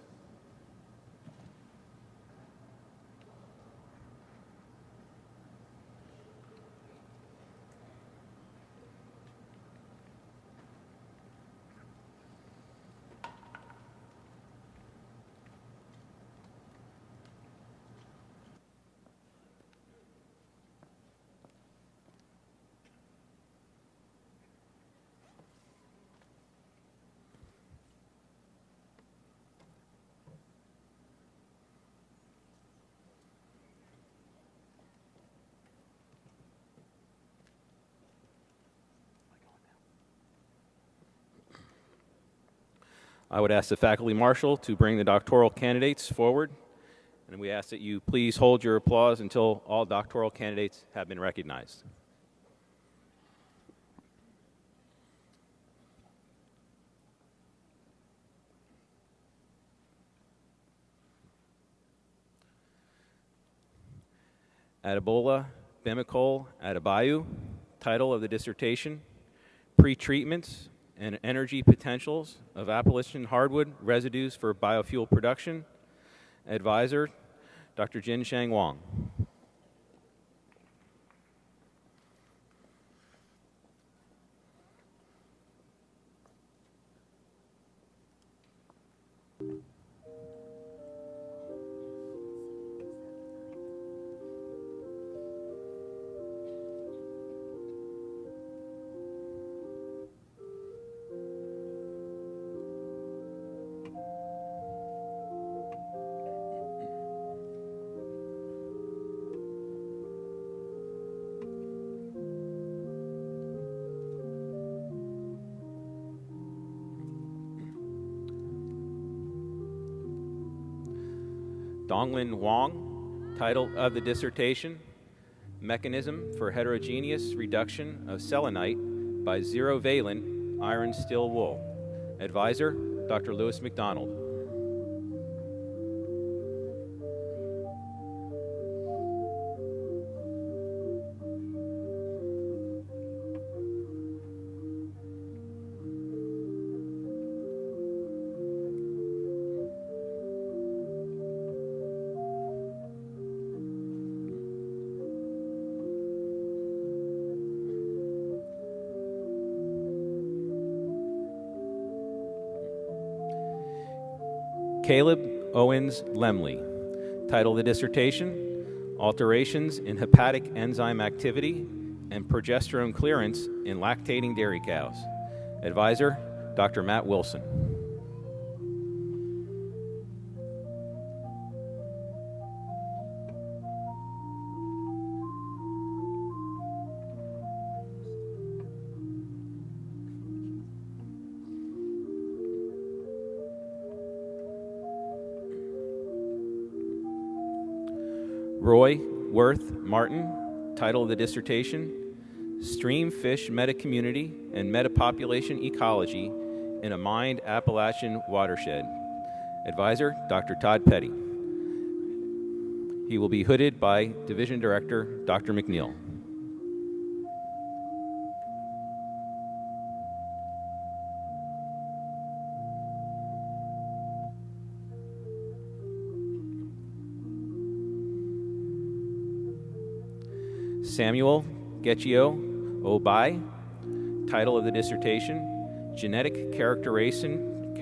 [SPEAKER 4] I would ask the faculty marshal to bring the doctoral candidates forward, and we ask that you please hold your applause until all doctoral candidates have been recognized. Adebola Bemikol Adebayo, title of the dissertation, Pretreatments and Energy Potentials of Appalachian Hardwood Residues for Biofuel Production. Advisor, Dr. Jin-Shang Wang. Donglin Wang, title of the dissertation, Mechanism for Heterogeneous Reduction of Selenite by Zero-Valent Iron Still Wool. Advisor, Dr. Lewis McDonald. Caleb Owens Lemley, title of the dissertation, Alterations in Hepatic Enzyme Activity and Progesterone Clearance in Lactating Dairy Cows. Advisor, Dr. Matt Wilson. Roy Worth Martin, title of the dissertation, Stream Fish Meta-Community and Metapopulation Ecology in a Mined Appalachian Watershed. Advisor, Dr. Todd Petty. He will be hooded by Division Director, Dr. McNeil. Samuel Getchio Obai, title of the dissertation, Genetic Characterization,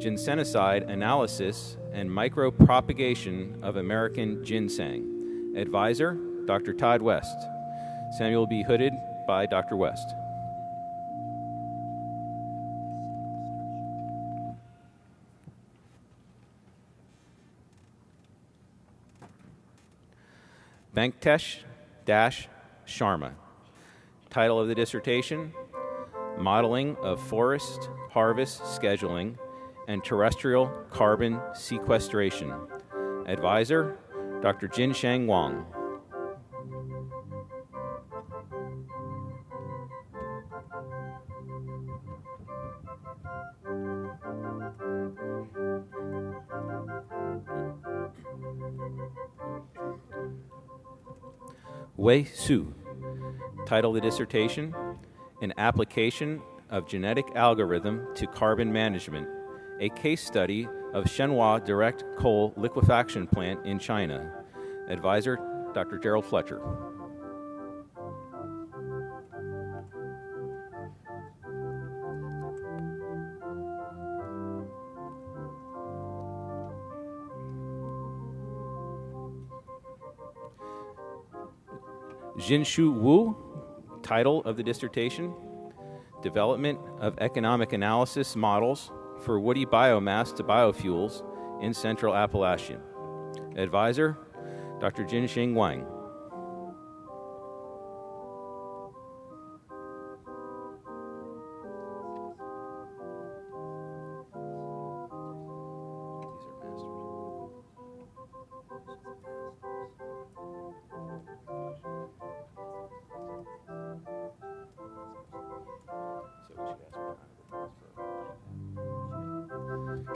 [SPEAKER 4] Ginsenicide Analysis, and Micropropagation of American Ginseng. Advisor, Dr. Todd West. Samuel will be hooded by Dr. West. Venkatesh Sharma, title of the dissertation, Modeling of Forest Harvest Scheduling and Terrestrial Carbon Sequestration. Advisor, Dr. Jin-Shang Wang. Wei Su, title of the dissertation, An Application of Genetic Algorithm to Carbon Management, a case study of Shenhua Direct Coal Liquefaction Plant in China. Advisor, Dr. Gerald Fletcher. Jinshu Wu, title of the dissertation, Development of Economic Analysis Models for Woody Biomass to Biofuels in Central Appalachia. Advisor, Dr. Jin-Shing Wang.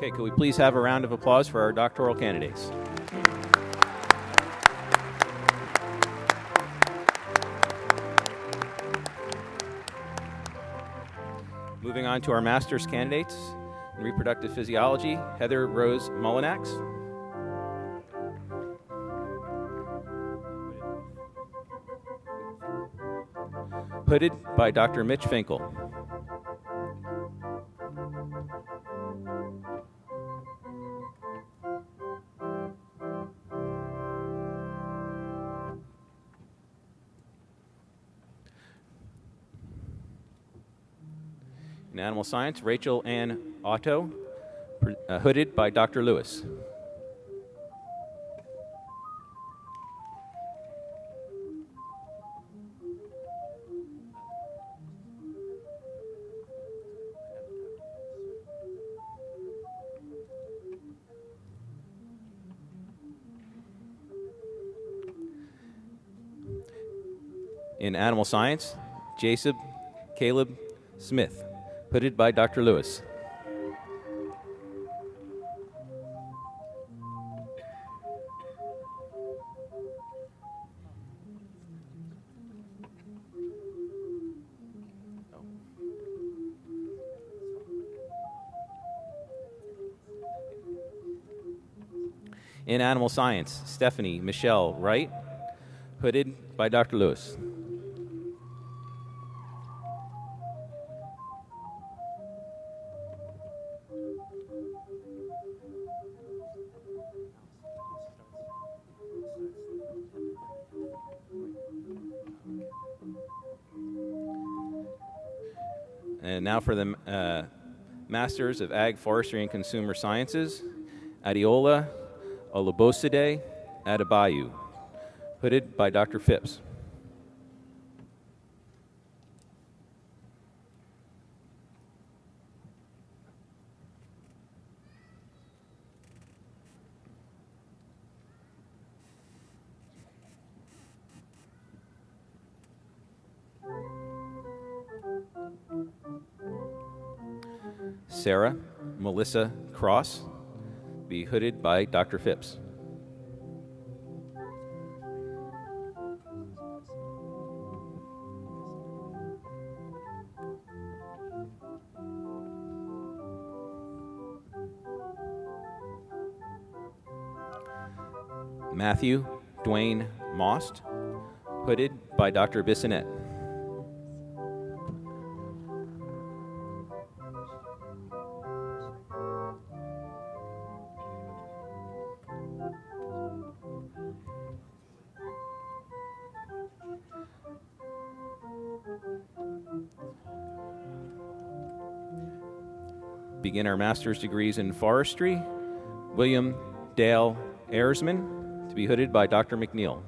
[SPEAKER 4] Okay, could we please have a round of applause for our doctoral candidates? Moving on to our master's candidates in reproductive physiology, Heather Rose Mullinax. Hooded by Dr. Mitch Finkel. In animal science, Rachel Ann Otto, hooded by Dr. Lewis. In animal science, Jacob Caleb Smith, hooded by Dr. Lewis. In animal science, Stephanie Michelle Wright, hooded by Dr. Lewis. And now for the Masters of Ag, Forestry, and Consumer Sciences, Adiola Oluboside Adebayo, hooded by Dr. Phipps. Sarah Melissa Cross, be hooded by Dr. Phipps. Matthew Dwayne Most, hooded by Dr. Bissonette. Begin our master's degrees in forestry, William Dale Ayersman, to be hooded by Dr. McNeil.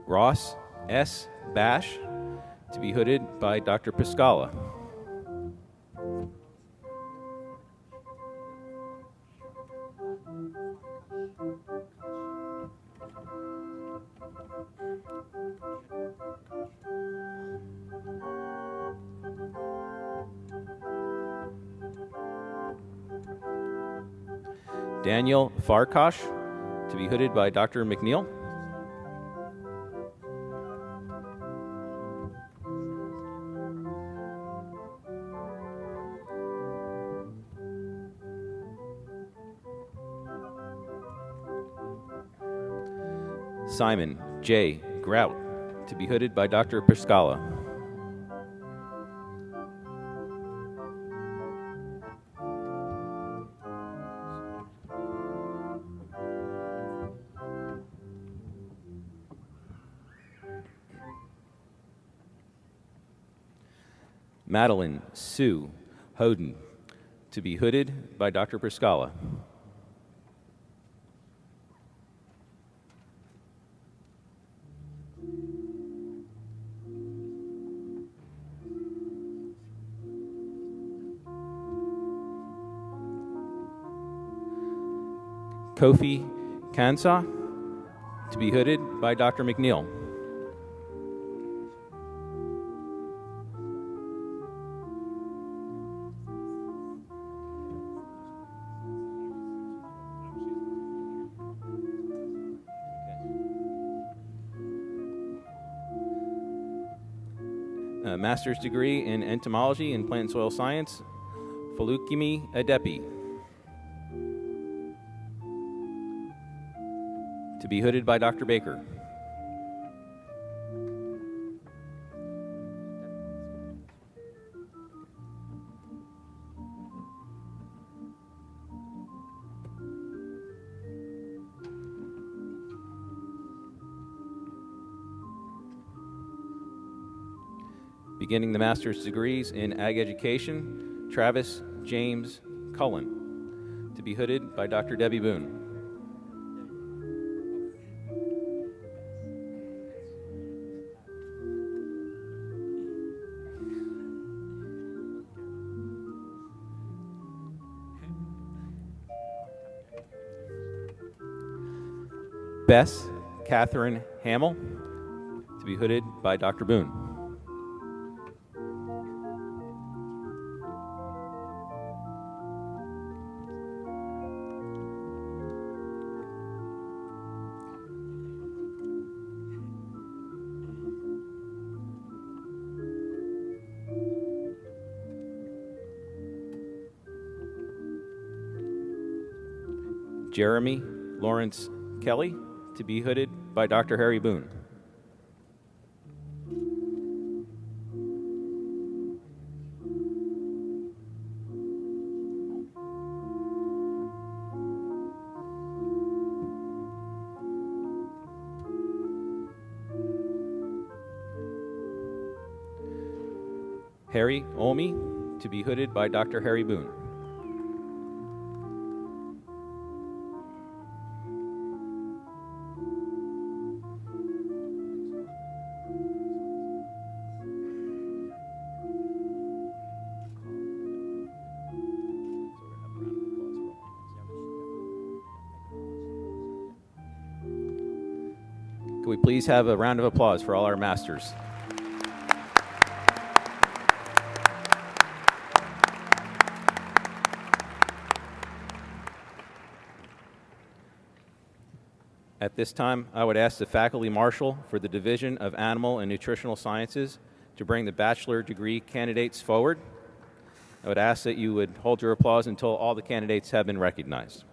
[SPEAKER 4] Ross S. Bash, to be hooded by Dr. Piscala. Daniel Farkash, to be hooded by Dr. McNeil. Simon J. Grout, to be hooded by Dr. Piscala. Madeline Sue Hoden, to be hooded by Dr. Piscala. Kofi Kansa, to be hooded by Dr. McNeil. A master's degree in entomology and plant and soil science, Falukimi Adepi, to be hooded by Dr. Baker. Beginning the master's degrees in ag education, Travis James Cullen, to be hooded by Dr. Debbie Boone. Bess Catherine Hamill, to be hooded by Dr. Boone. Jeremy Lawrence Kelly, to be hooded by Dr. Harry Boone. Harry Olney, to be hooded by Dr. Harry Boone. Can we please have a round of applause for all our masters? At this time, I would ask the faculty marshal for the Division of Animal and Nutritional Sciences to bring the bachelor degree candidates forward. I would ask that you would hold your applause until all the candidates have been recognized.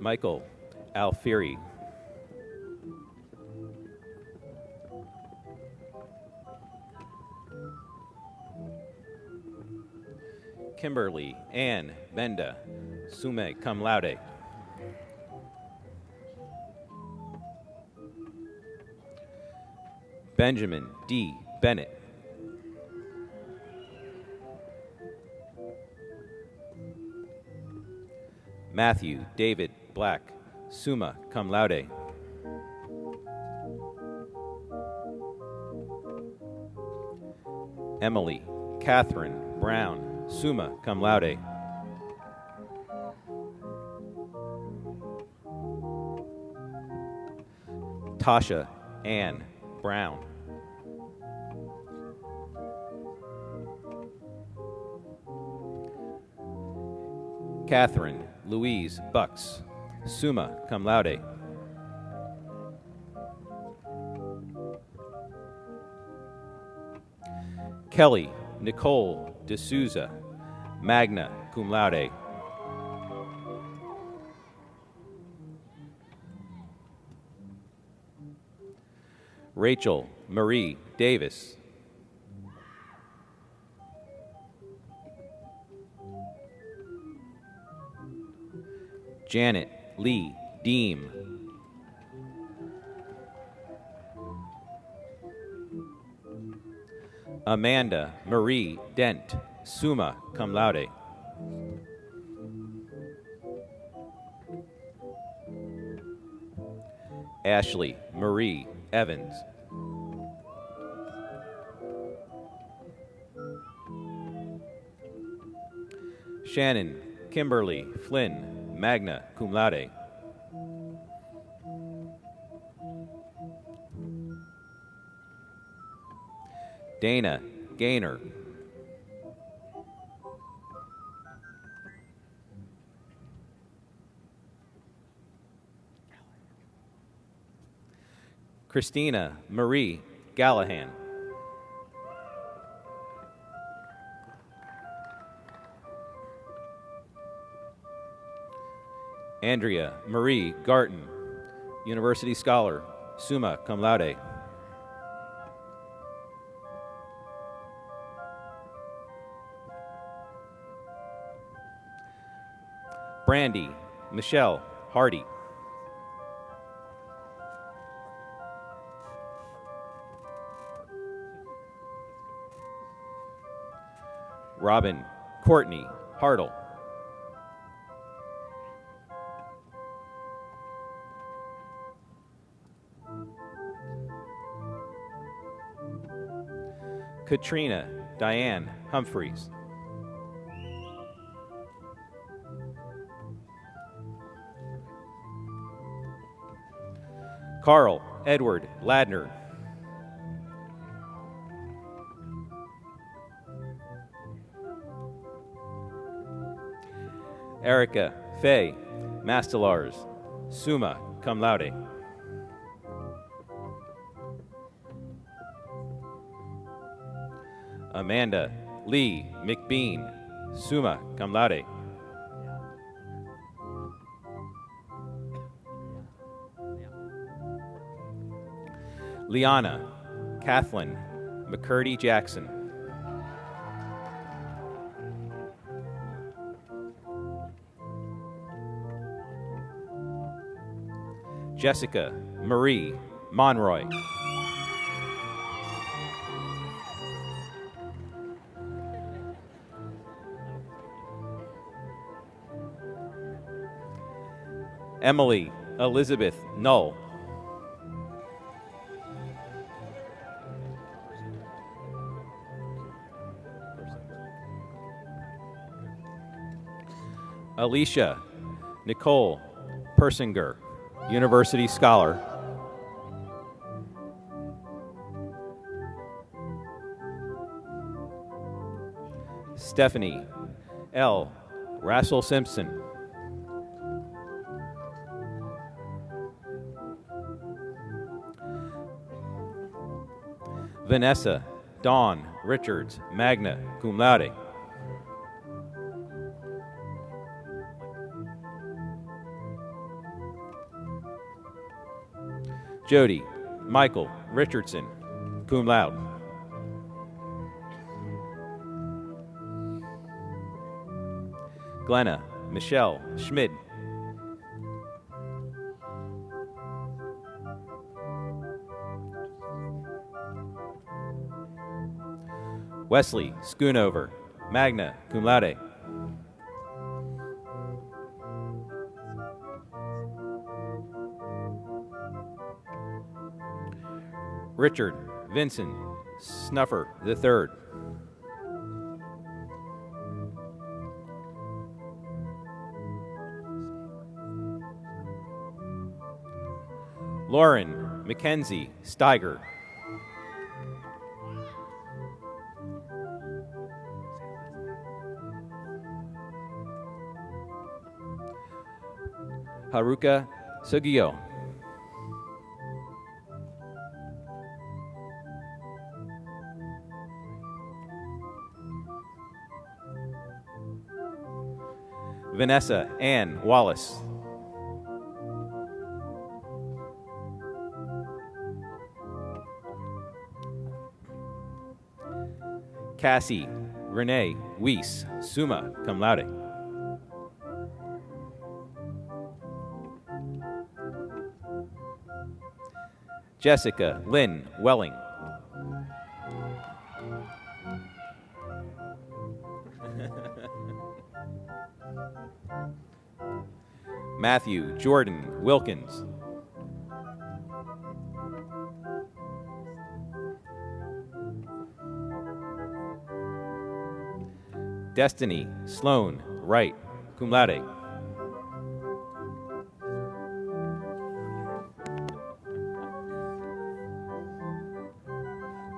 [SPEAKER 4] Michael Alfieri. Kimberly Ann Benda, summa cum laude. Benjamin D. Bennett. Matthew David Black, summa cum laude. Emily Catherine Brown, summa cum laude. Tasha Ann Brown. Catherine Louise Bucks, summa cum laude. Kelly Nicole D'Souza, magna cum laude. Rachel Marie Davis. Janet Lee Deem. Amanda Marie Dent, summa cum laude. Ashley Marie Evans. Shannon Kimberly Flynn, magna cum laude. Dana Gaynor. Christina Marie Gallahan. Andrea Marie Garton, University Scholar, summa cum laude. Brandy Michelle Hardy. Robin Courtney Hartle. Katrina Diane Humphreys. Carl Edward Ladner. Erica Faye Mastelars, summa cum laude. Amanda Lee McBean, summa cum laude. Liana Kathleen McCurdy Jackson. Jessica Marie Monroy. Emily Elizabeth Null. Alicia Nicole Persinger, University Scholar. Stephanie L. Rassel Simpson. Vanessa Dawn Richards, magna cum laude. Jody Michael Richardson, cum laude. Glenna Michelle Schmid. Wesley Schoonover, magna cum laude. Richard Vincent Snuffer III. Lauren Mackenzie Steiger. Haruka Sugio. Vanessa Ann Wallace. Cassie Renee Weiss, summa cum laude. Jessica Lynn Welling. Matthew Jordan Wilkins. Destiny Sloan Wright, cum laude.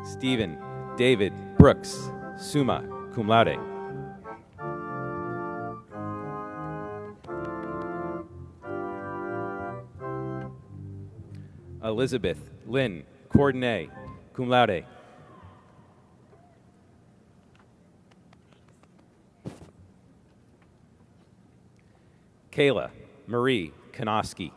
[SPEAKER 4] Stephen David Brooks, summa cum laude. Elizabeth Lynn Courtenay, cum laude. Kayla Marie Konoski.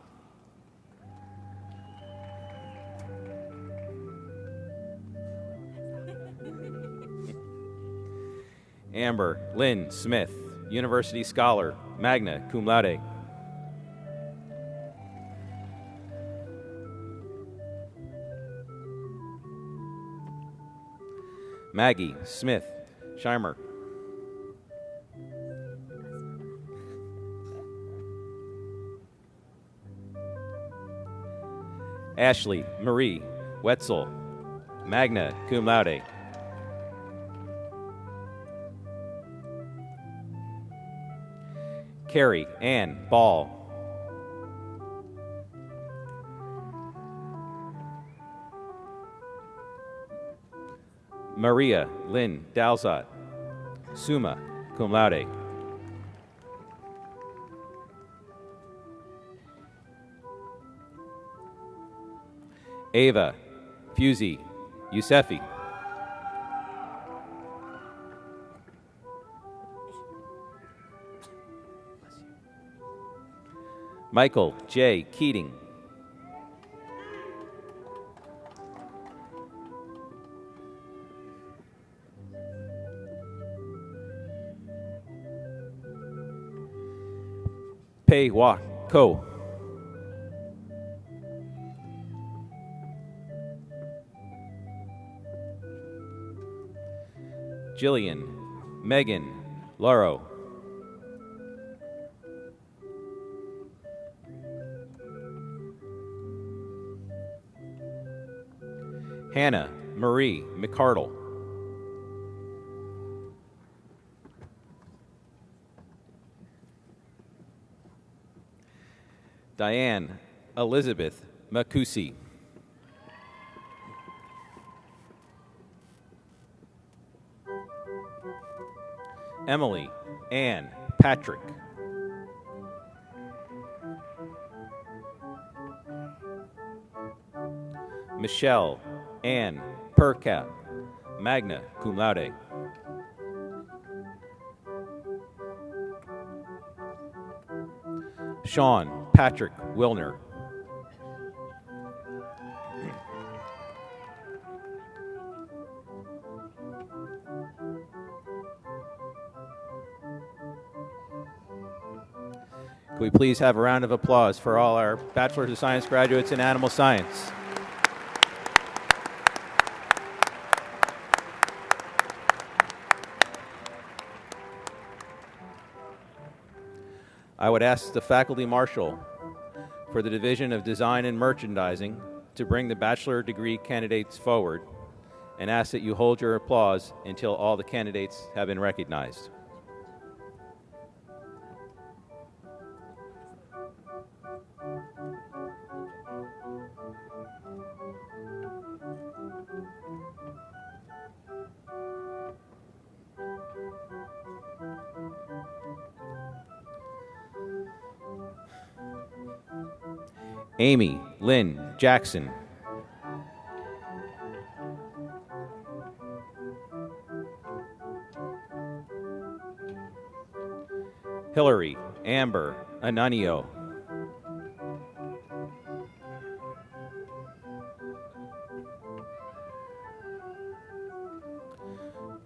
[SPEAKER 4] Amber Lynn Smith, University Scholar, magna cum laude. Maggie Smith Scheimer. Ashley Marie Wetzel, magna cum laude. Carrie Ann Ball. Maria Lynn Dalzot, summa cum laude. Ava Fusey Yousefi. Michael J. Keating. Pei Wa Ko. Jillian Megan Lauro. Hannah Marie McCardle. Diane Elizabeth Makusi. Emily Ann Patrick. Michelle Ann Percat, magna cum laude. Sean Patrick Wilner. Could we please have a round of applause for all our Bachelor of Science graduates in Animal Science? I would ask the Faculty Marshal for the Division of Design and Merchandising to bring the bachelor degree candidates forward and ask that you hold your applause until all the candidates have been recognized. Amy Lynn Jackson. Hillary Amber Anunio.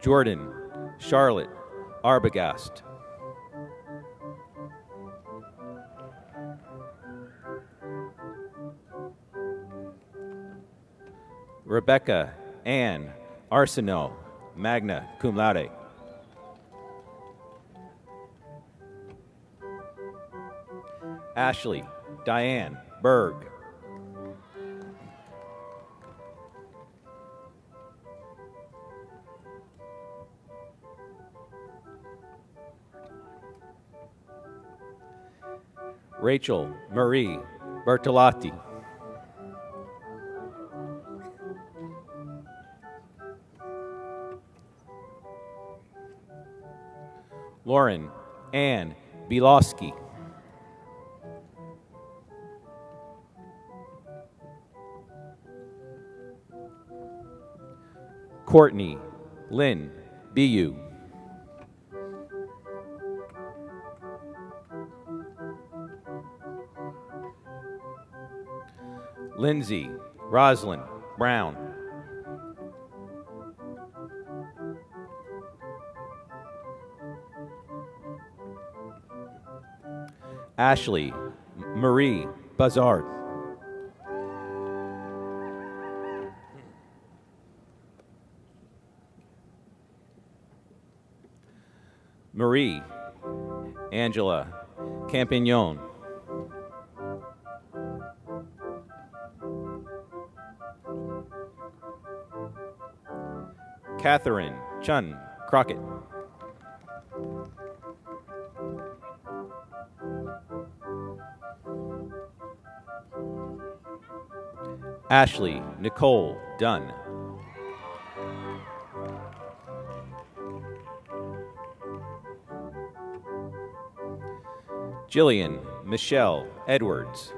[SPEAKER 4] Jordan Charlotte Arbogast. Rebecca Ann Arsenault, magna cum laude. Ashley Diane Berg. Rachel Marie Bertolotti. Lauren Ann Bilowski. Courtney Lynn Bu. Lindsay Roslyn Brown. Ashley Marie Bazard. Marie Angela Campignon. Catherine Chun Crockett. Ashley Nicole Dunn. Jillian Michelle Edwards.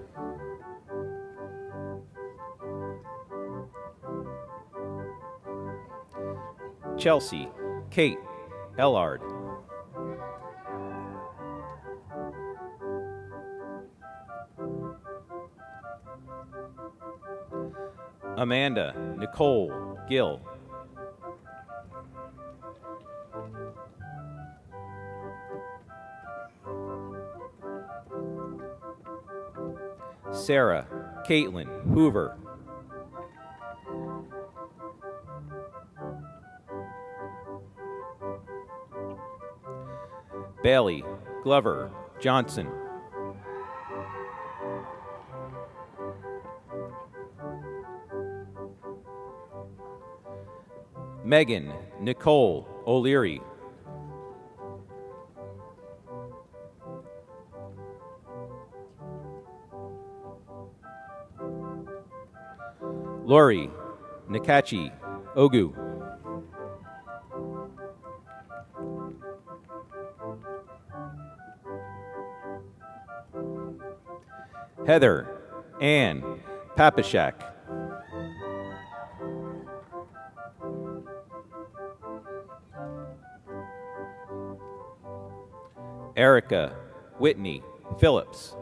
[SPEAKER 4] Chelsea Kate Ellard. Amanda Nicole Gill. Sarah Caitlin Hoover. Bailey Glover Johnson. Megan Nicole O'Leary. Lori Nakachi Ogu. Heather Ann Papashak. Erica Whitney Phillips.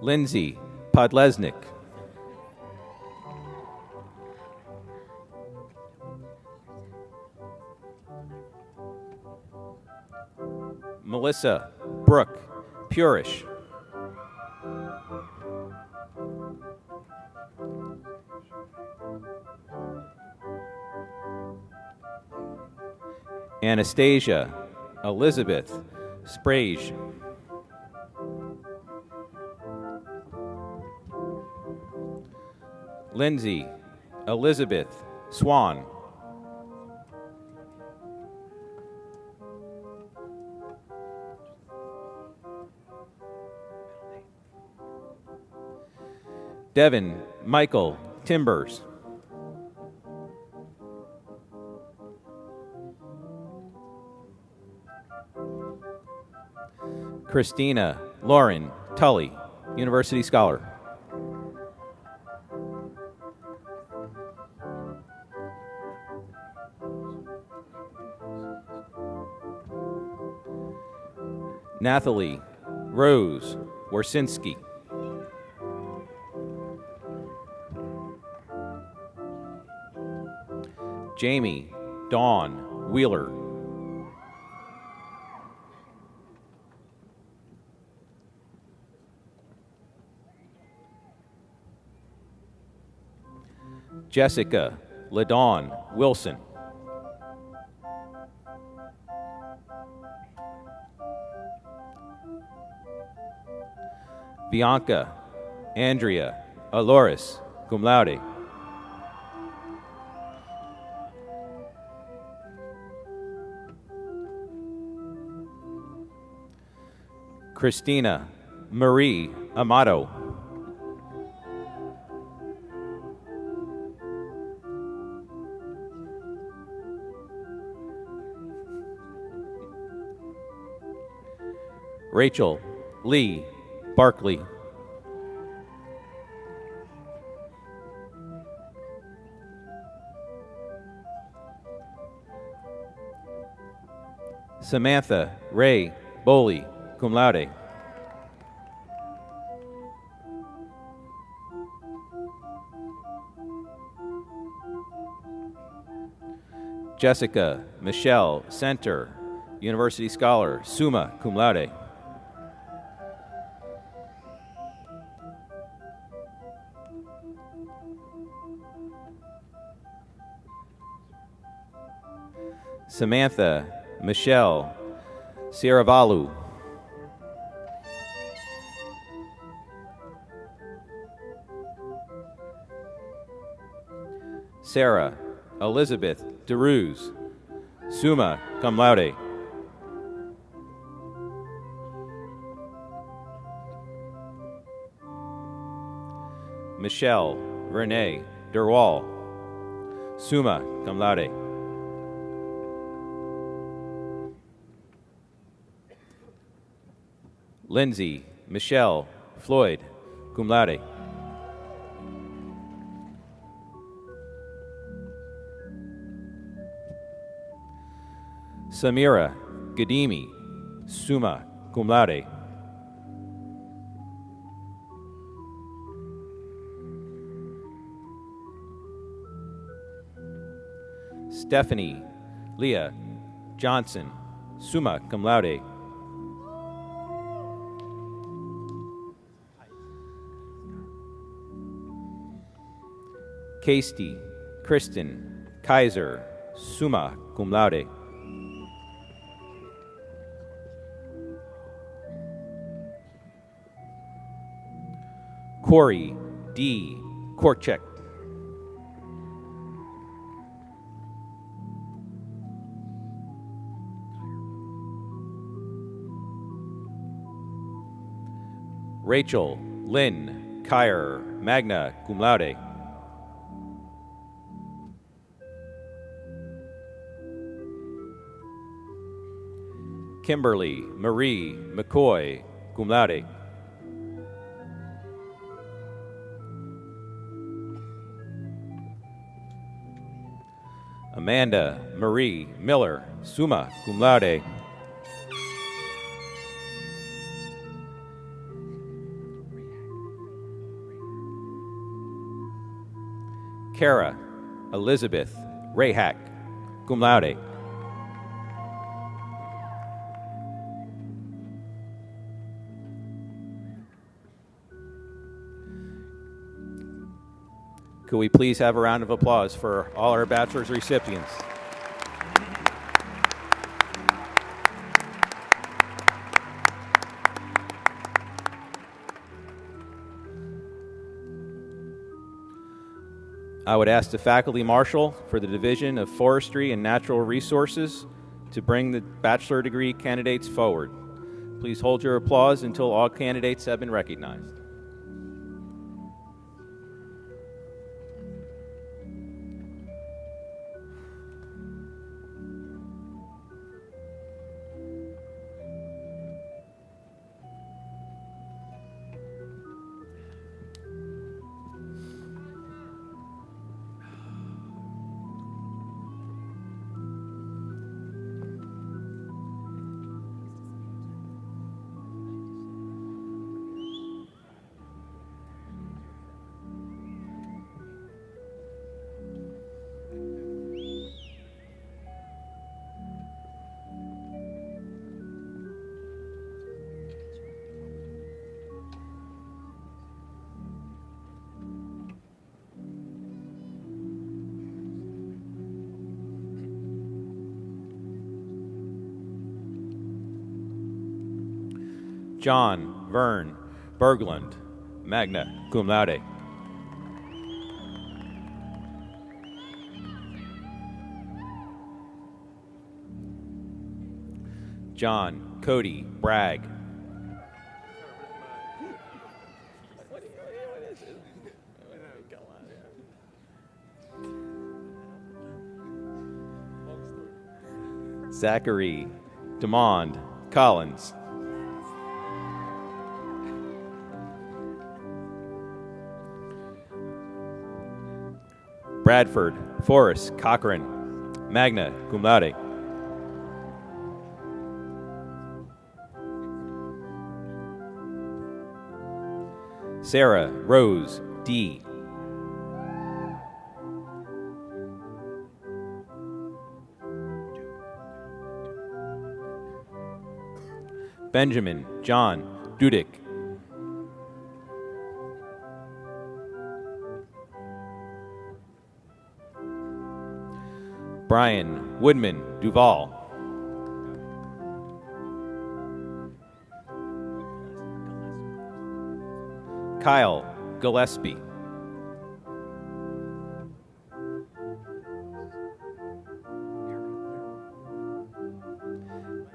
[SPEAKER 4] Lindsay Podlesnik. Melissa Brooke Purish. Anastasia Elizabeth Sprage. Lindsay Elizabeth Swan. Devin Michael Timbers. Christina Lauren Tully, University Scholar. Nathalie Rose Warsinski. Jamie Dawn Wheeler. Jessica LaDawn Wilson. Bianca Andrea Aloris, cum laude. Christina Marie Amato. Rachel Lee Barkley. Samantha Ray Boley, cum laude. Jessica Michelle Center, University Scholar, summa cum laude. Samantha Michelle Sierravalu. Sarah Elizabeth DeRuse, summa cum laude. Michelle Renee Derwall, summa cum laude. Lindsay Michelle Floyd, cum laude. Samira Gadimi, summa cum laude. Stephanie Leah Johnson, summa cum laude. Casey Kristen Kaiser, summa cum laude. Corey D. Korchek. Rachel Lynn Kyer, magna cum laude. Kimberly Marie McCoy, cum laude. Amanda Marie Miller, summa cum laude. Kara Elizabeth Rayhack, cum laude. Could we please have a round of applause for all our bachelor's recipients? I would ask the faculty marshal for the Division of Forestry and Natural Resources to bring the bachelor degree candidates forward. Please hold your applause until all candidates have been recognized. John Vern Berglund, magna cum laude. John Cody Bragg. Zachary Demond Collins. Bradford Forrest Cochran, magna cum laude. Sarah Rose D. Benjamin John Dudick. Brian Woodman Duval. Kyle Gillespie.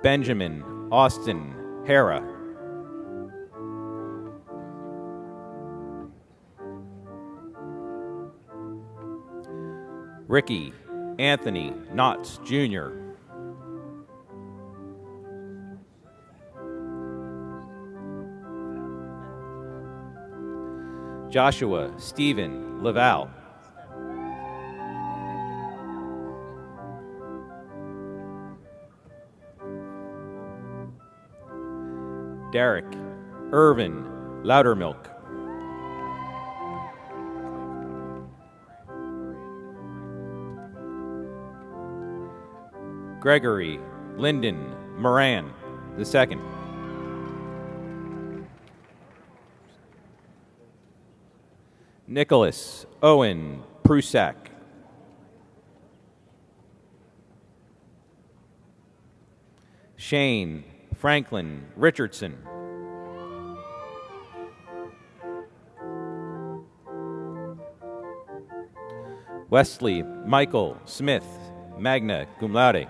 [SPEAKER 4] Benjamin Austin Hera. Ricky Anthony Knotts Jr. Joshua Stephen Laval. Derek Irvin Loudermilk. Gregory Lyndon Moran II. Nicholas Owen Prusak. Shane Franklin Richardson. Wesley Michael Smith, magna cum laude.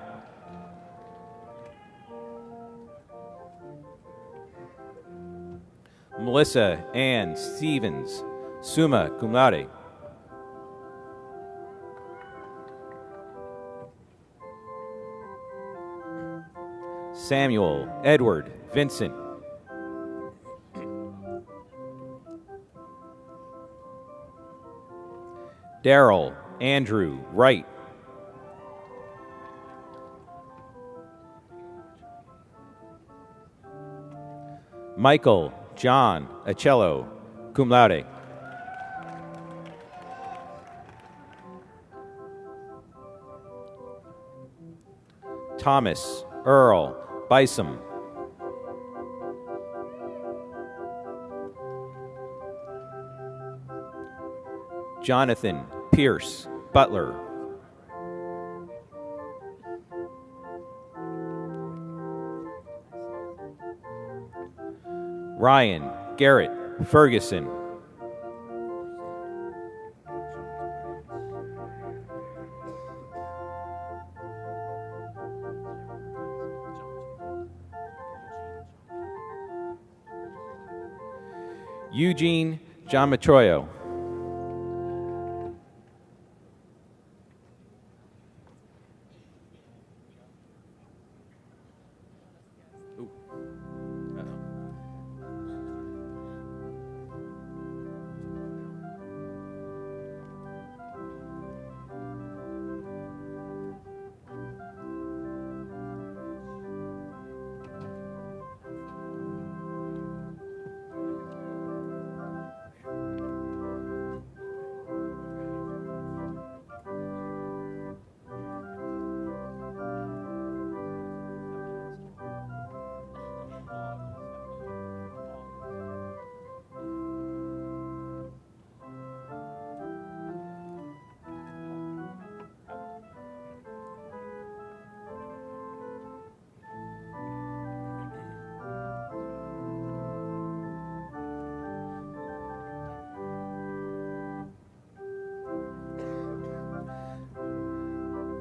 [SPEAKER 4] Melissa Ann Stevens, summa cum laude. Samuel Edward Vincent. Daryl Andrew Wright. Michael John Acello, cum laude. Thomas Earl Bison. Jonathan Pierce Butler. Ryan Garrett Ferguson. Eugene Giamatroio.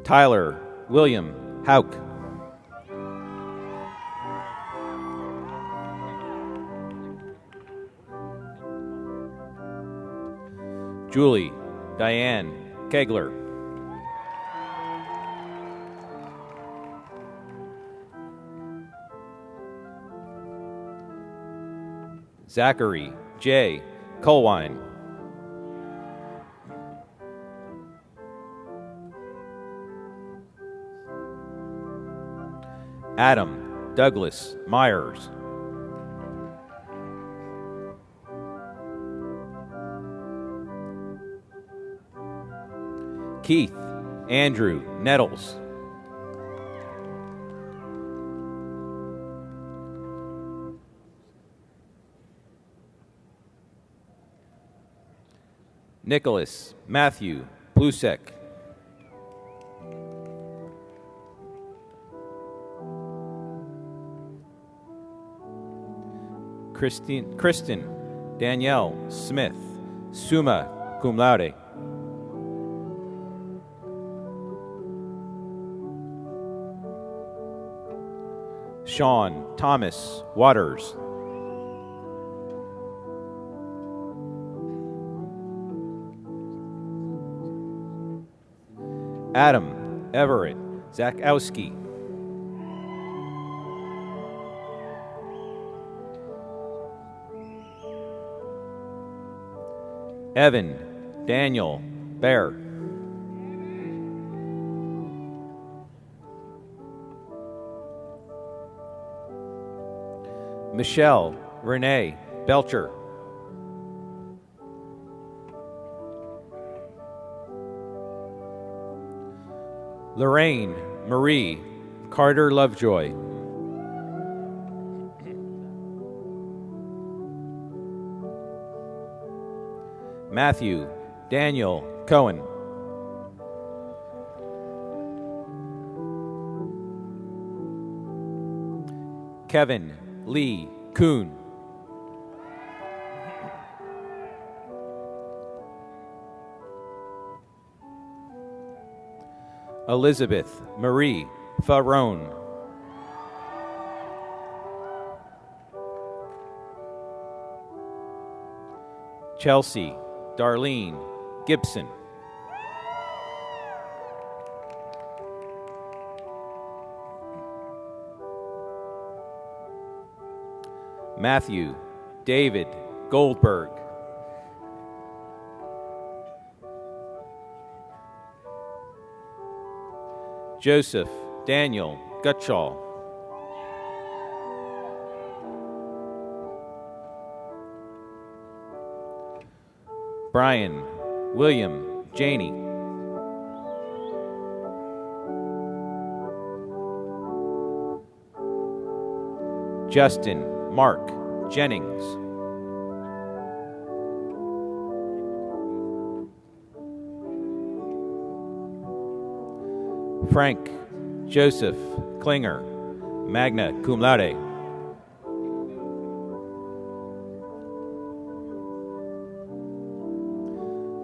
[SPEAKER 4] Tyler William Hauk. Julie Diane Kegler. Zachary J. Colwine. Adam Douglas Myers. Keith Andrew Nettles. Nicholas Matthew Plusek. Kristen Danielle Smith, summa cum laude. Sean Thomas Waters. Adam Everett Zakowski. Evan Daniel Bear. Michelle Renee Belcher. Lorraine Marie Carter Lovejoy. Matthew Daniel Cohen. Kevin Lee Kuhn. Elizabeth Marie Farone. Chelsea Darlene Gibson. Matthew David Goldberg. Joseph Daniel Gutschall. Brian William Janey. Justin Mark Jennings. Frank Joseph Klinger, magna cum laude.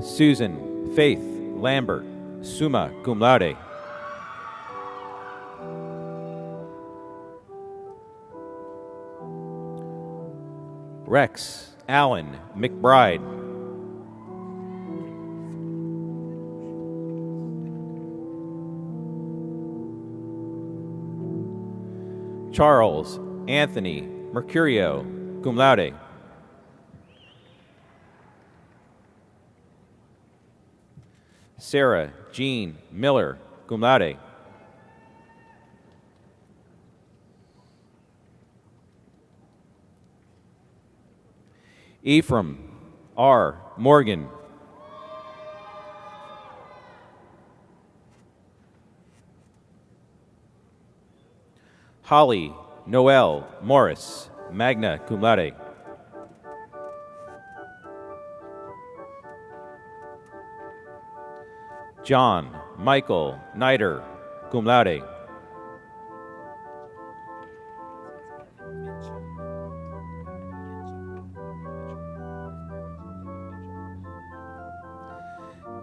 [SPEAKER 4] Susan Faith Lambert, summa cum laude. Rex Allen McBride. Charles Anthony Mercurio, cum laude. Sarah Jean Miller, cum laude. Ephraim R. Morgan. Holly Noel Morris, magna cum laude. John Michael Nider, cum laude.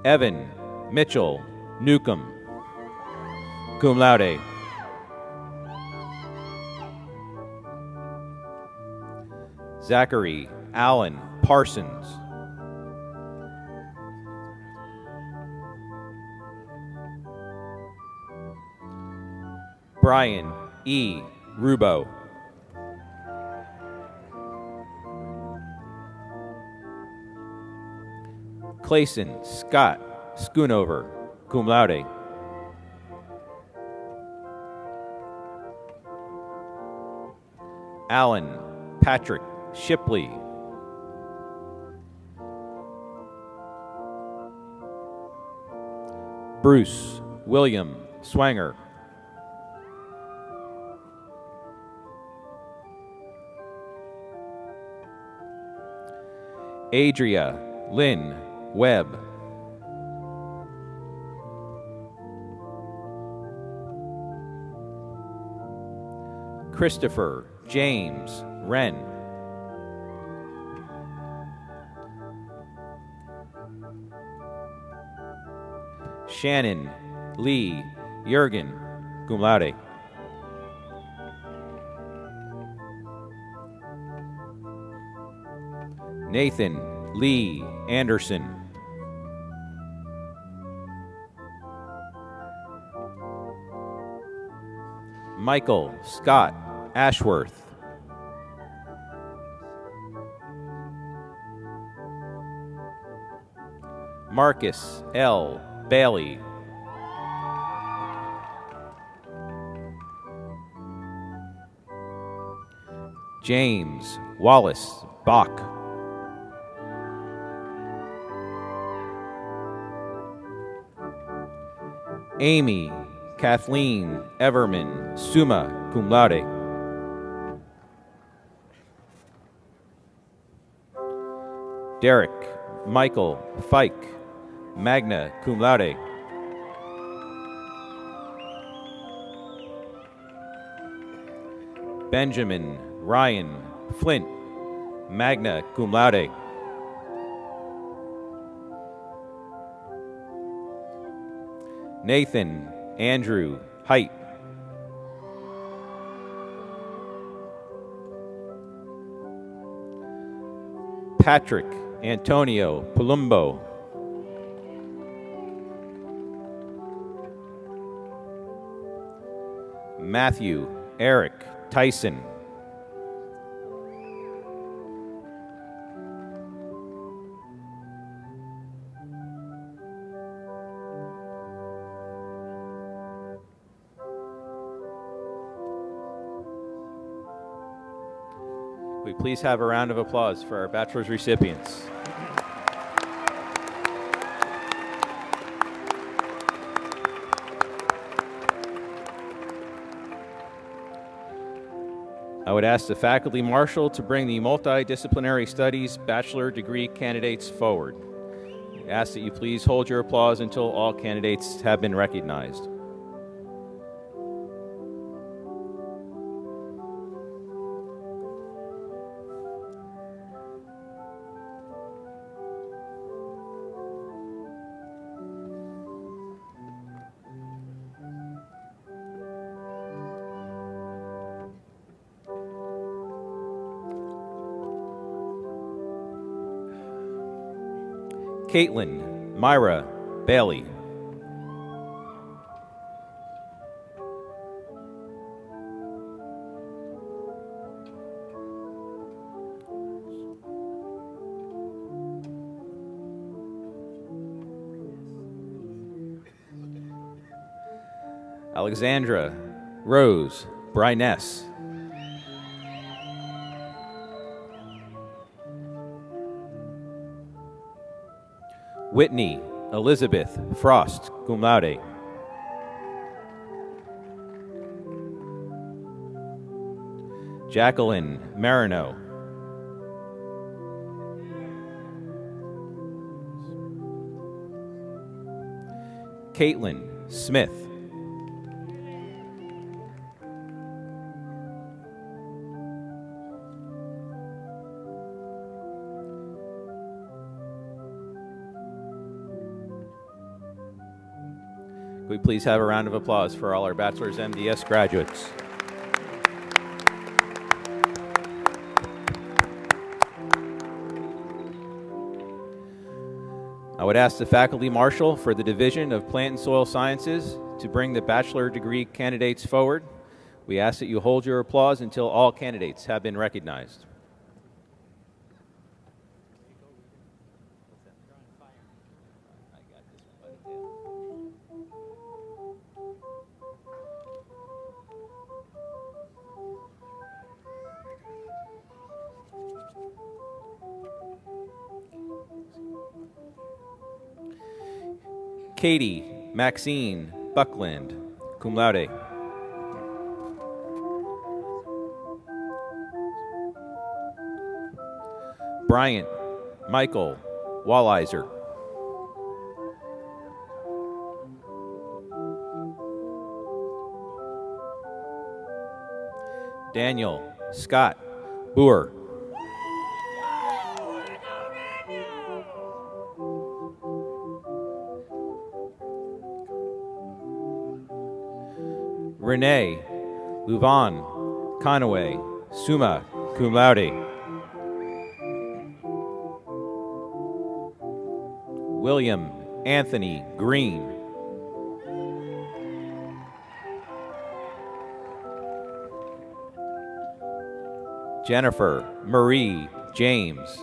[SPEAKER 4] Evan Mitchell Newcomb. cum laude. Zachary Allen Parsons. Brian E. Rubo. Clayson Scott Schoonover, cum laude. Alan Patrick Shipley. Bruce William Swanger. Adria Lynn Webb. Christopher James Wren. Shannon Lee Jurgen, cum laude. Nathan Lee Anderson. Michael Scott Ashworth. Marcus L. Bailey. James Wallace Bach. Amy Kathleen Everman, summa cum laude. Derek Michael Fike, magna cum laude. Benjamin Ryan Flint, magna cum laude. Nathan Andrew Height. Patrick Antonio Palumbo. Matthew Eric Tyson. We please have a round of applause for our bachelor's recipients. I would ask the faculty marshal to bring the multidisciplinary studies bachelor degree candidates forward. I ask that you please hold your applause until all candidates have been recognized. Caitlin Myra Bailey. Alexandra Rose Bryness. Whitney Elizabeth Frost, cum laude. Jacqueline Marino. Caitlin Smith. we please have a round of applause for all our Bachelor's MDS graduates? I would ask the Faculty Marshal for the Division of Plant and Soil Sciences to bring the bachelor degree candidates forward. We ask that you hold your applause until all candidates have been recognized. Katie Maxine Buckland, cum laude. Bryant Michael Walliser. Daniel Scott Boer. Renee Luvan Conaway, summa cum laude. William Anthony Green. Jennifer Marie James.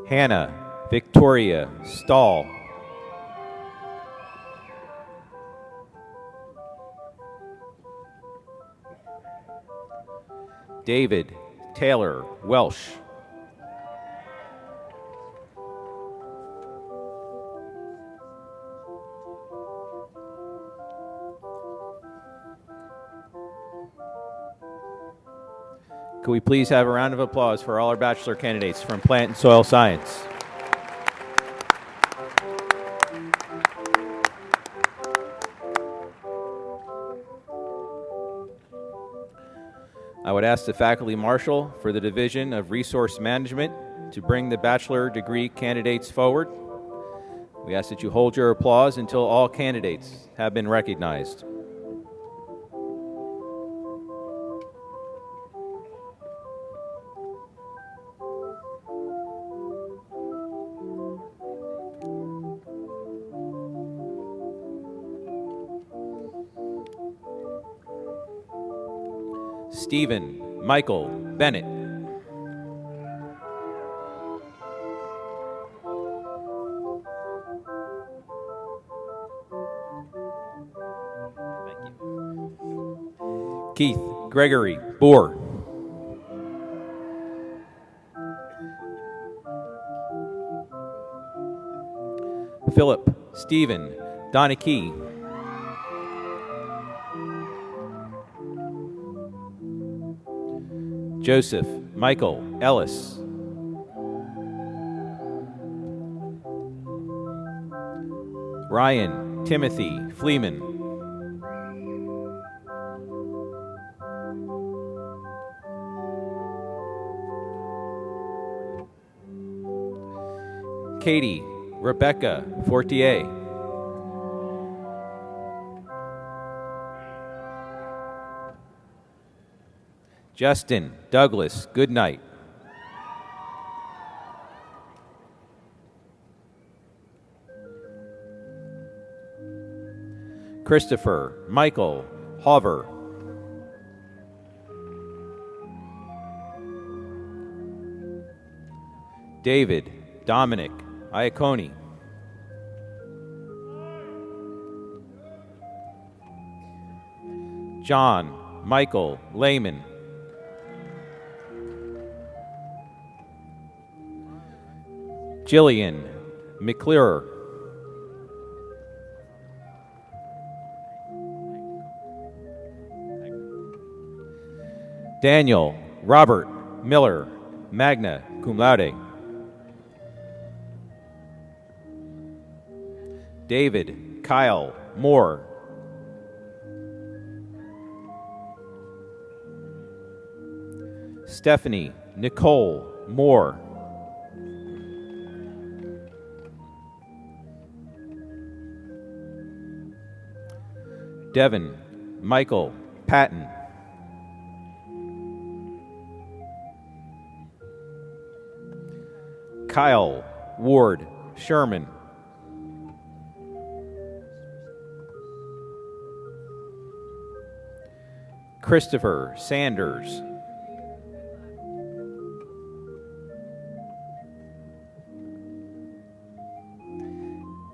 [SPEAKER 4] Hannah Victoria Stahl. David Taylor Welsh. Could we please have a round of applause for all our bachelor candidates from Plant and Soil Science? I would ask the Faculty Marshal for the Division of Resource Management to bring the bachelor degree candidates forward. We ask that you hold your applause until all candidates have been recognized. Stephen Michael Bennett. Thank you. Keith Gregory Boer. Philip Stephen Donakey. Joseph Michael Ellis. Ryan Timothy Fleeman. Katie Rebecca Fortier. Justin Douglas Goodnight. Christopher Michael Hover. David Dominic Iaconi. John Michael Lehman. Jillian McClure. Daniel Robert Miller, magna cum laude. David Kyle Moore. Stephanie Nicole Moore. Devin Michael Patton. Kyle Ward Sherman. Christopher Sanders.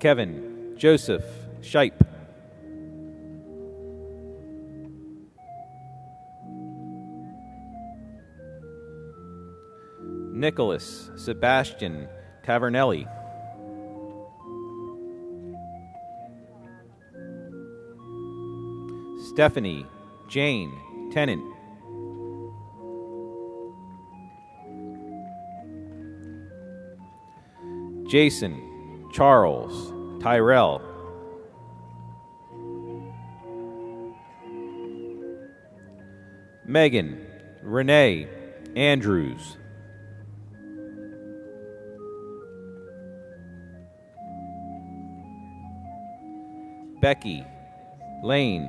[SPEAKER 4] Kevin Joseph Shipe. Nicholas Sebastian Tavernelli. Stephanie Jane Tennant. Jason Charles Tyrell. Megan Renee Andrews. Becky Lane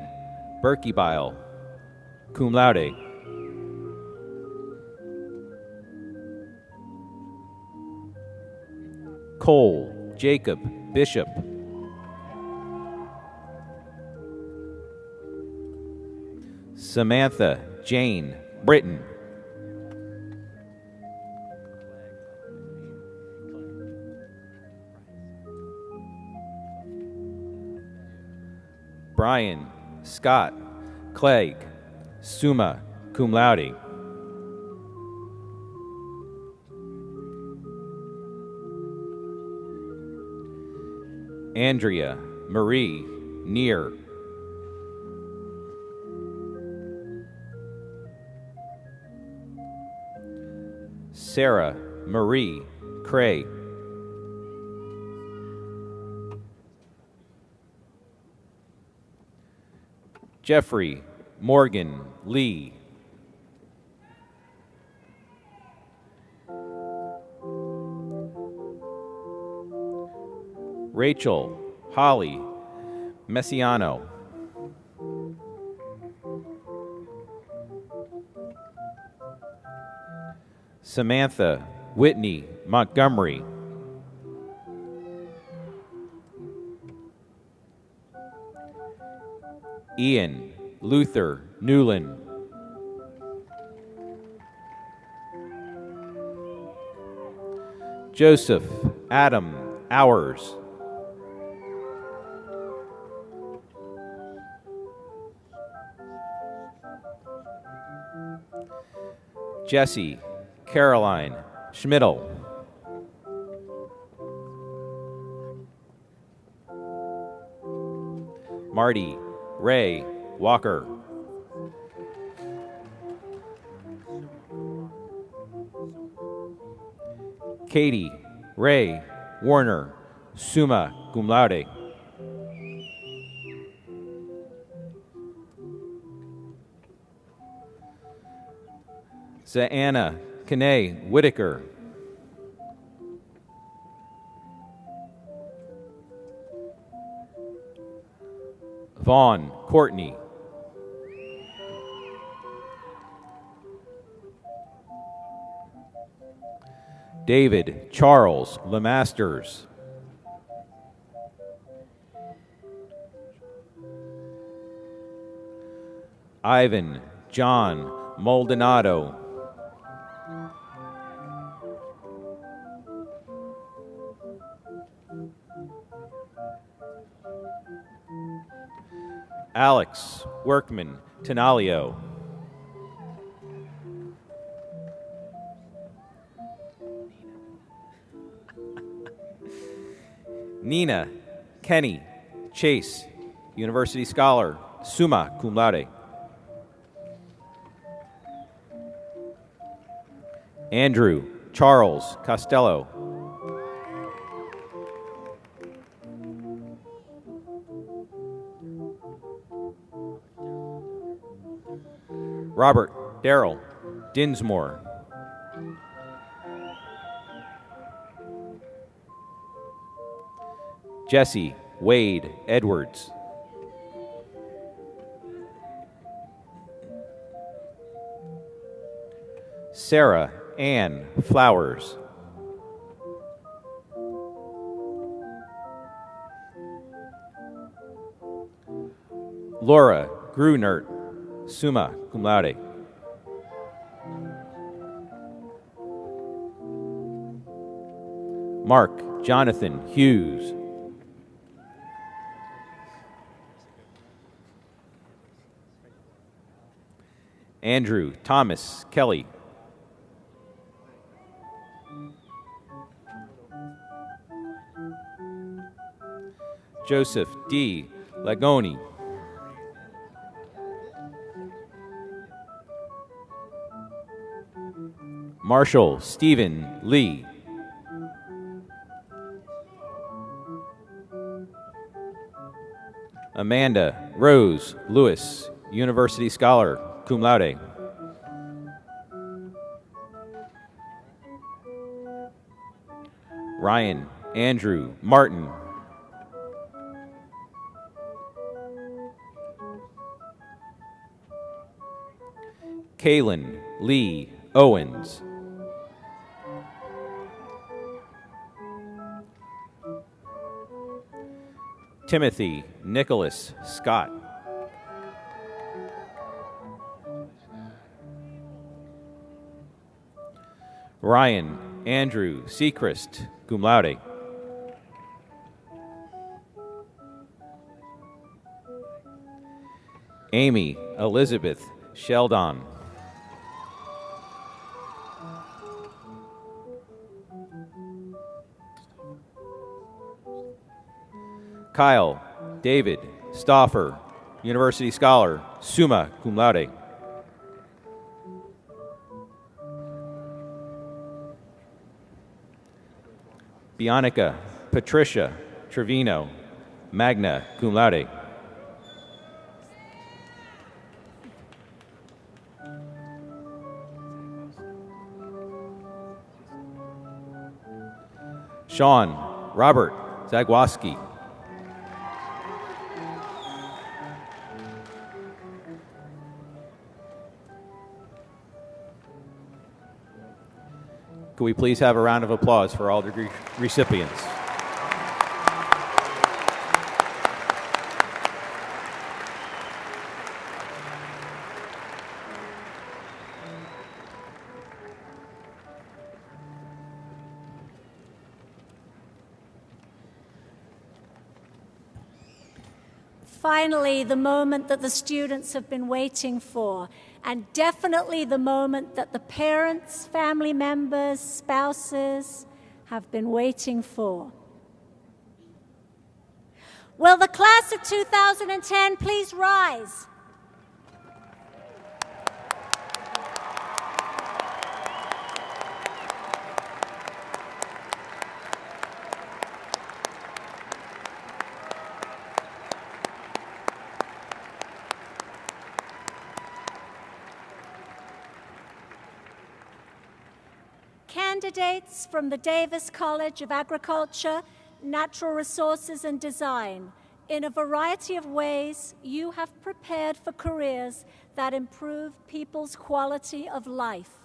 [SPEAKER 4] Berkebile, cum laude. Cole Jacob Bishop. Samantha Jane Britton. Brian Scott Clegg, summa cum laude. Andrea Marie Neer. Sarah Marie Cray. Jeffrey Morgan Lee. Rachel Holly Messiano. Samantha Whitney Montgomery. Ian Luther Newland. Joseph Adam Hours. Jesse Caroline Schmidl. Marty Ray Walker. Katie Ray Warner, summa cum laude. Zaanna Kane Whitaker. Vaughn Courtney. David Charles Lemasters. Ivan John Maldonado. Alex Workman Tenalio. Nina Kenny Chase, University Scholar, summa cum laude. Andrew Charles Costello. Robert Darrell Dinsmore. Jesse Wade Edwards. Sarah Ann Flowers. Laura Grunert, summa cum laude. Mark Jonathan Hughes. Andrew Thomas Kelly. Joseph D. Lagoni. Marshall Stephen Lee. Amanda Rose Lewis, University Scholar, cum laude. Ryan Andrew Martin. Kaylin Lee Owens. Timothy Nicholas Scott. Ryan Andrew Seacrest, cum laude. Amy Elizabeth Sheldon. Kyle David Stauffer, University Scholar, summa cum laude. Bionica Patricia Trevino, magna cum laude. Sean Robert Zagwoski. Could we please have a round of applause for all degree recipients?
[SPEAKER 5] Finally, the moment that the students have been waiting for, and definitely the moment that the parents, family members, spouses have been waiting for. Will the class of 2010 please rise? Candidates from the Davis College of Agriculture, Natural Resources and Design, in a variety of ways, you have prepared for careers that improve people's quality of life.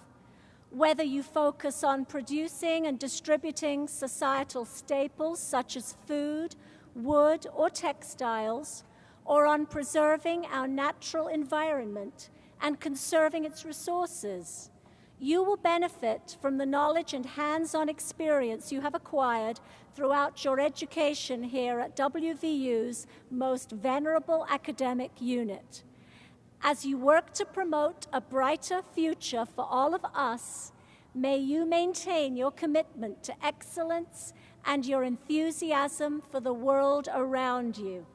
[SPEAKER 5] Whether you focus on producing and distributing societal staples such as food, wood, or textiles, or on preserving our natural environment and conserving its resources, you will benefit from the knowledge and hands-on experience you have acquired throughout your education here at WVU's most venerable academic unit. As you work to promote a brighter future for all of us, may you maintain your commitment to excellence and your enthusiasm for the world around you.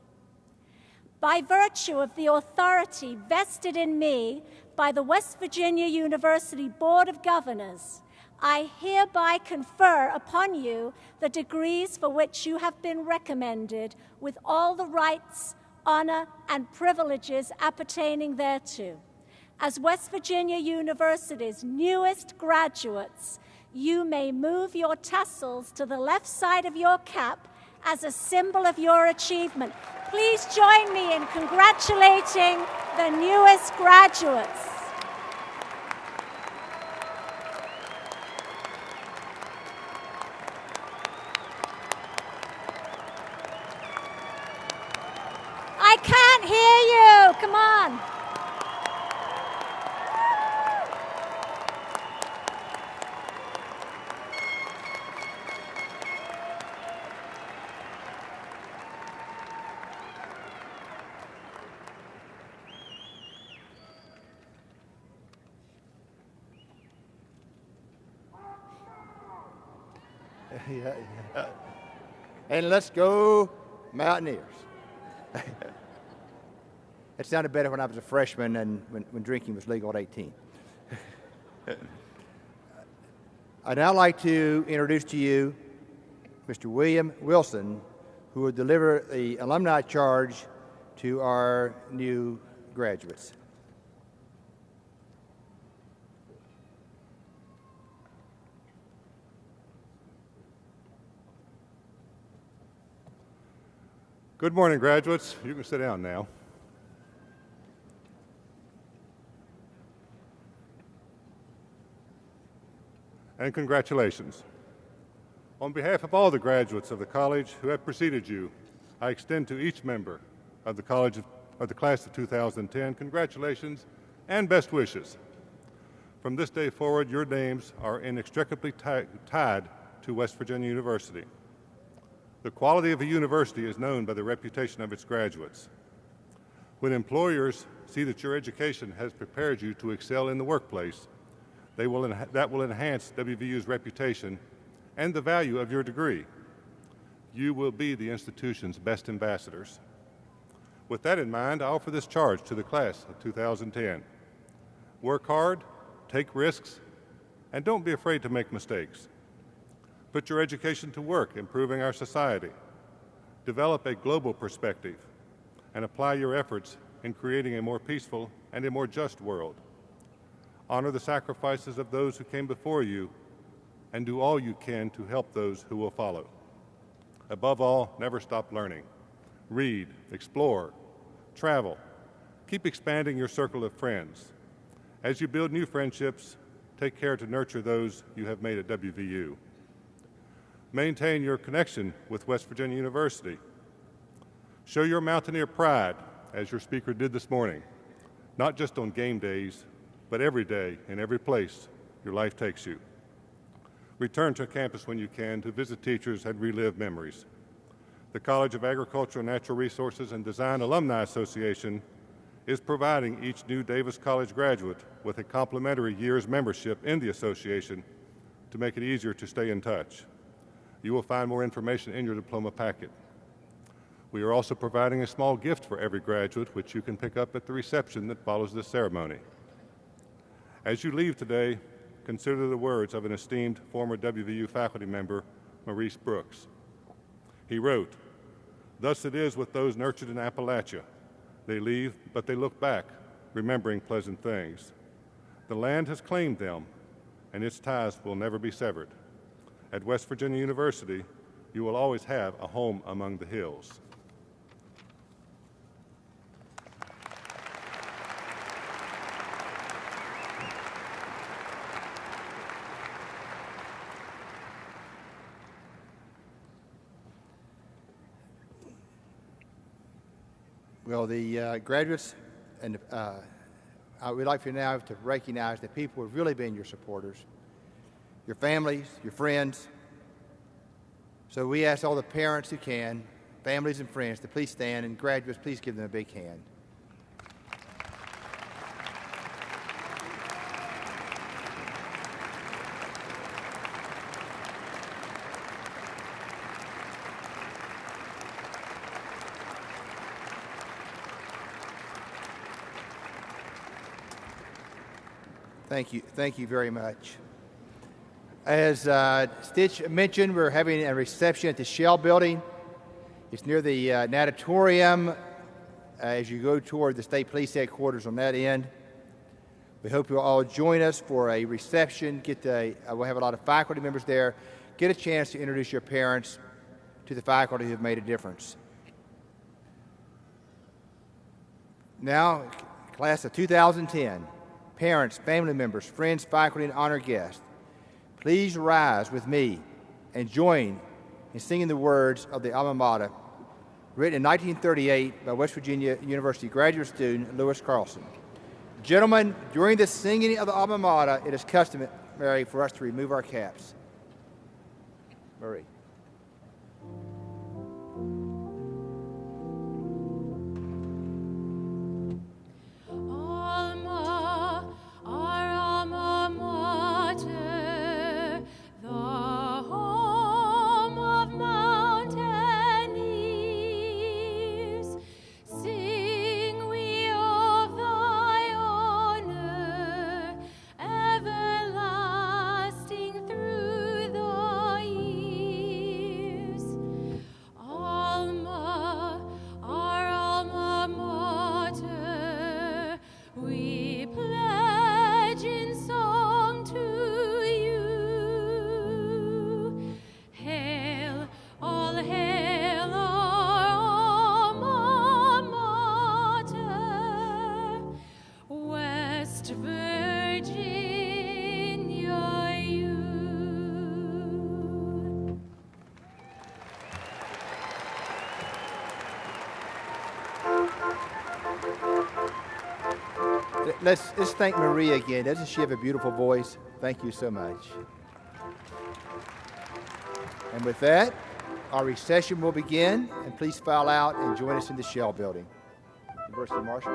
[SPEAKER 5] By virtue of the authority vested in me by the West Virginia University Board of Governors, I hereby confer upon you the degrees for which you have been recommended with all the rights, honor, and privileges appertaining thereto. As West Virginia University's newest graduates, you may move your tassels to the left side of your cap as a symbol of your achievement. Please join me in congratulating the newest graduates. can't hear you. Come on.
[SPEAKER 1] Yeah. And let's go Mountaineers. It sounded better when I was a freshman and when drinking was legal at 18. I'd now like to introduce to you Mr. William Wilson, who will deliver the alumni charge to our new graduates.
[SPEAKER 6] Good morning, graduates. You can sit down now. And congratulations. On behalf of all the graduates of the college who have preceded you, I extend to each member of the class of 2010 congratulations and best wishes. From this day forward, your names are inextricably tied to West Virginia University. The quality of a university is known by the reputation of its graduates. When employers see that your education has prepared you to excel in the workplace, that will enhance WVU's reputation and the value of your degree. You will be the institution's best ambassadors. With that in mind, I offer this charge to the class of 2010. Work hard, take risks, and don't be afraid to make mistakes. Put your education to work improving our society. Develop a global perspective and apply your efforts in creating a more peaceful and a more just world. Honor the sacrifices of those who came before you and do all you can to help those who will follow. Above all, never stop learning. Read, explore, travel. Keep expanding your circle of friends. As you build new friendships, take care to nurture those you have made at WVU. Maintain your connection with West Virginia University. Show your Mountaineer pride, as your speaker did this morning, not just on game days, but every day and every place your life takes you. Return to campus when you can to visit teachers and relive memories. The College of Agriculture and Natural Resources and Design Alumni Association is providing each new Davis College graduate with a complimentary year's membership in the association to make it easier to stay in touch. You will find more information in your diploma packet. We are also providing a small gift for every graduate, which you can pick up at the reception that follows this ceremony. As you leave today, consider the words of an esteemed former WVU faculty member, Maurice Brooks. He wrote, "Thus it is with those nurtured in Appalachia. They leave, but they look back, remembering pleasant things. The land has claimed them, and its ties will never be severed. At West Virginia University, you will always have a home among the hills."
[SPEAKER 1] Well, the graduates, and I would like for now to recognize the people who have really been your supporters, your families, your friends. So we ask all the parents who can, families and friends, to please stand, and graduates, please give them a big hand. Thank you very much. As Stitch mentioned, we're having a reception at the Shell Building. It's near the natatorium as you go toward the State Police Headquarters on that end. We hope you'll all join us for a reception. We'll have a lot of faculty members there. Get a chance to introduce your parents to the faculty who have made a difference. Now, class of 2010, parents, family members, friends, faculty, and honored guests, please rise with me and join in singing the words of the alma mater written in 1938 by West Virginia University graduate student Lewis Carlson. Gentlemen, during the singing of the alma mater, it is customary for us to remove our caps. Marie.
[SPEAKER 3] Alma, our alma mater, the home of mountaineers. Sing we of thy honor, everlasting through the years. Alma, our alma mater, we pledge in song to you. Hail, all hail our alma mater, West Virginia U.
[SPEAKER 1] Let's thank Marie again. Doesn't she have a beautiful voice? Thank you so much. And with that, our recession will begin, and please file out and join us in the Shell building. University Marshal.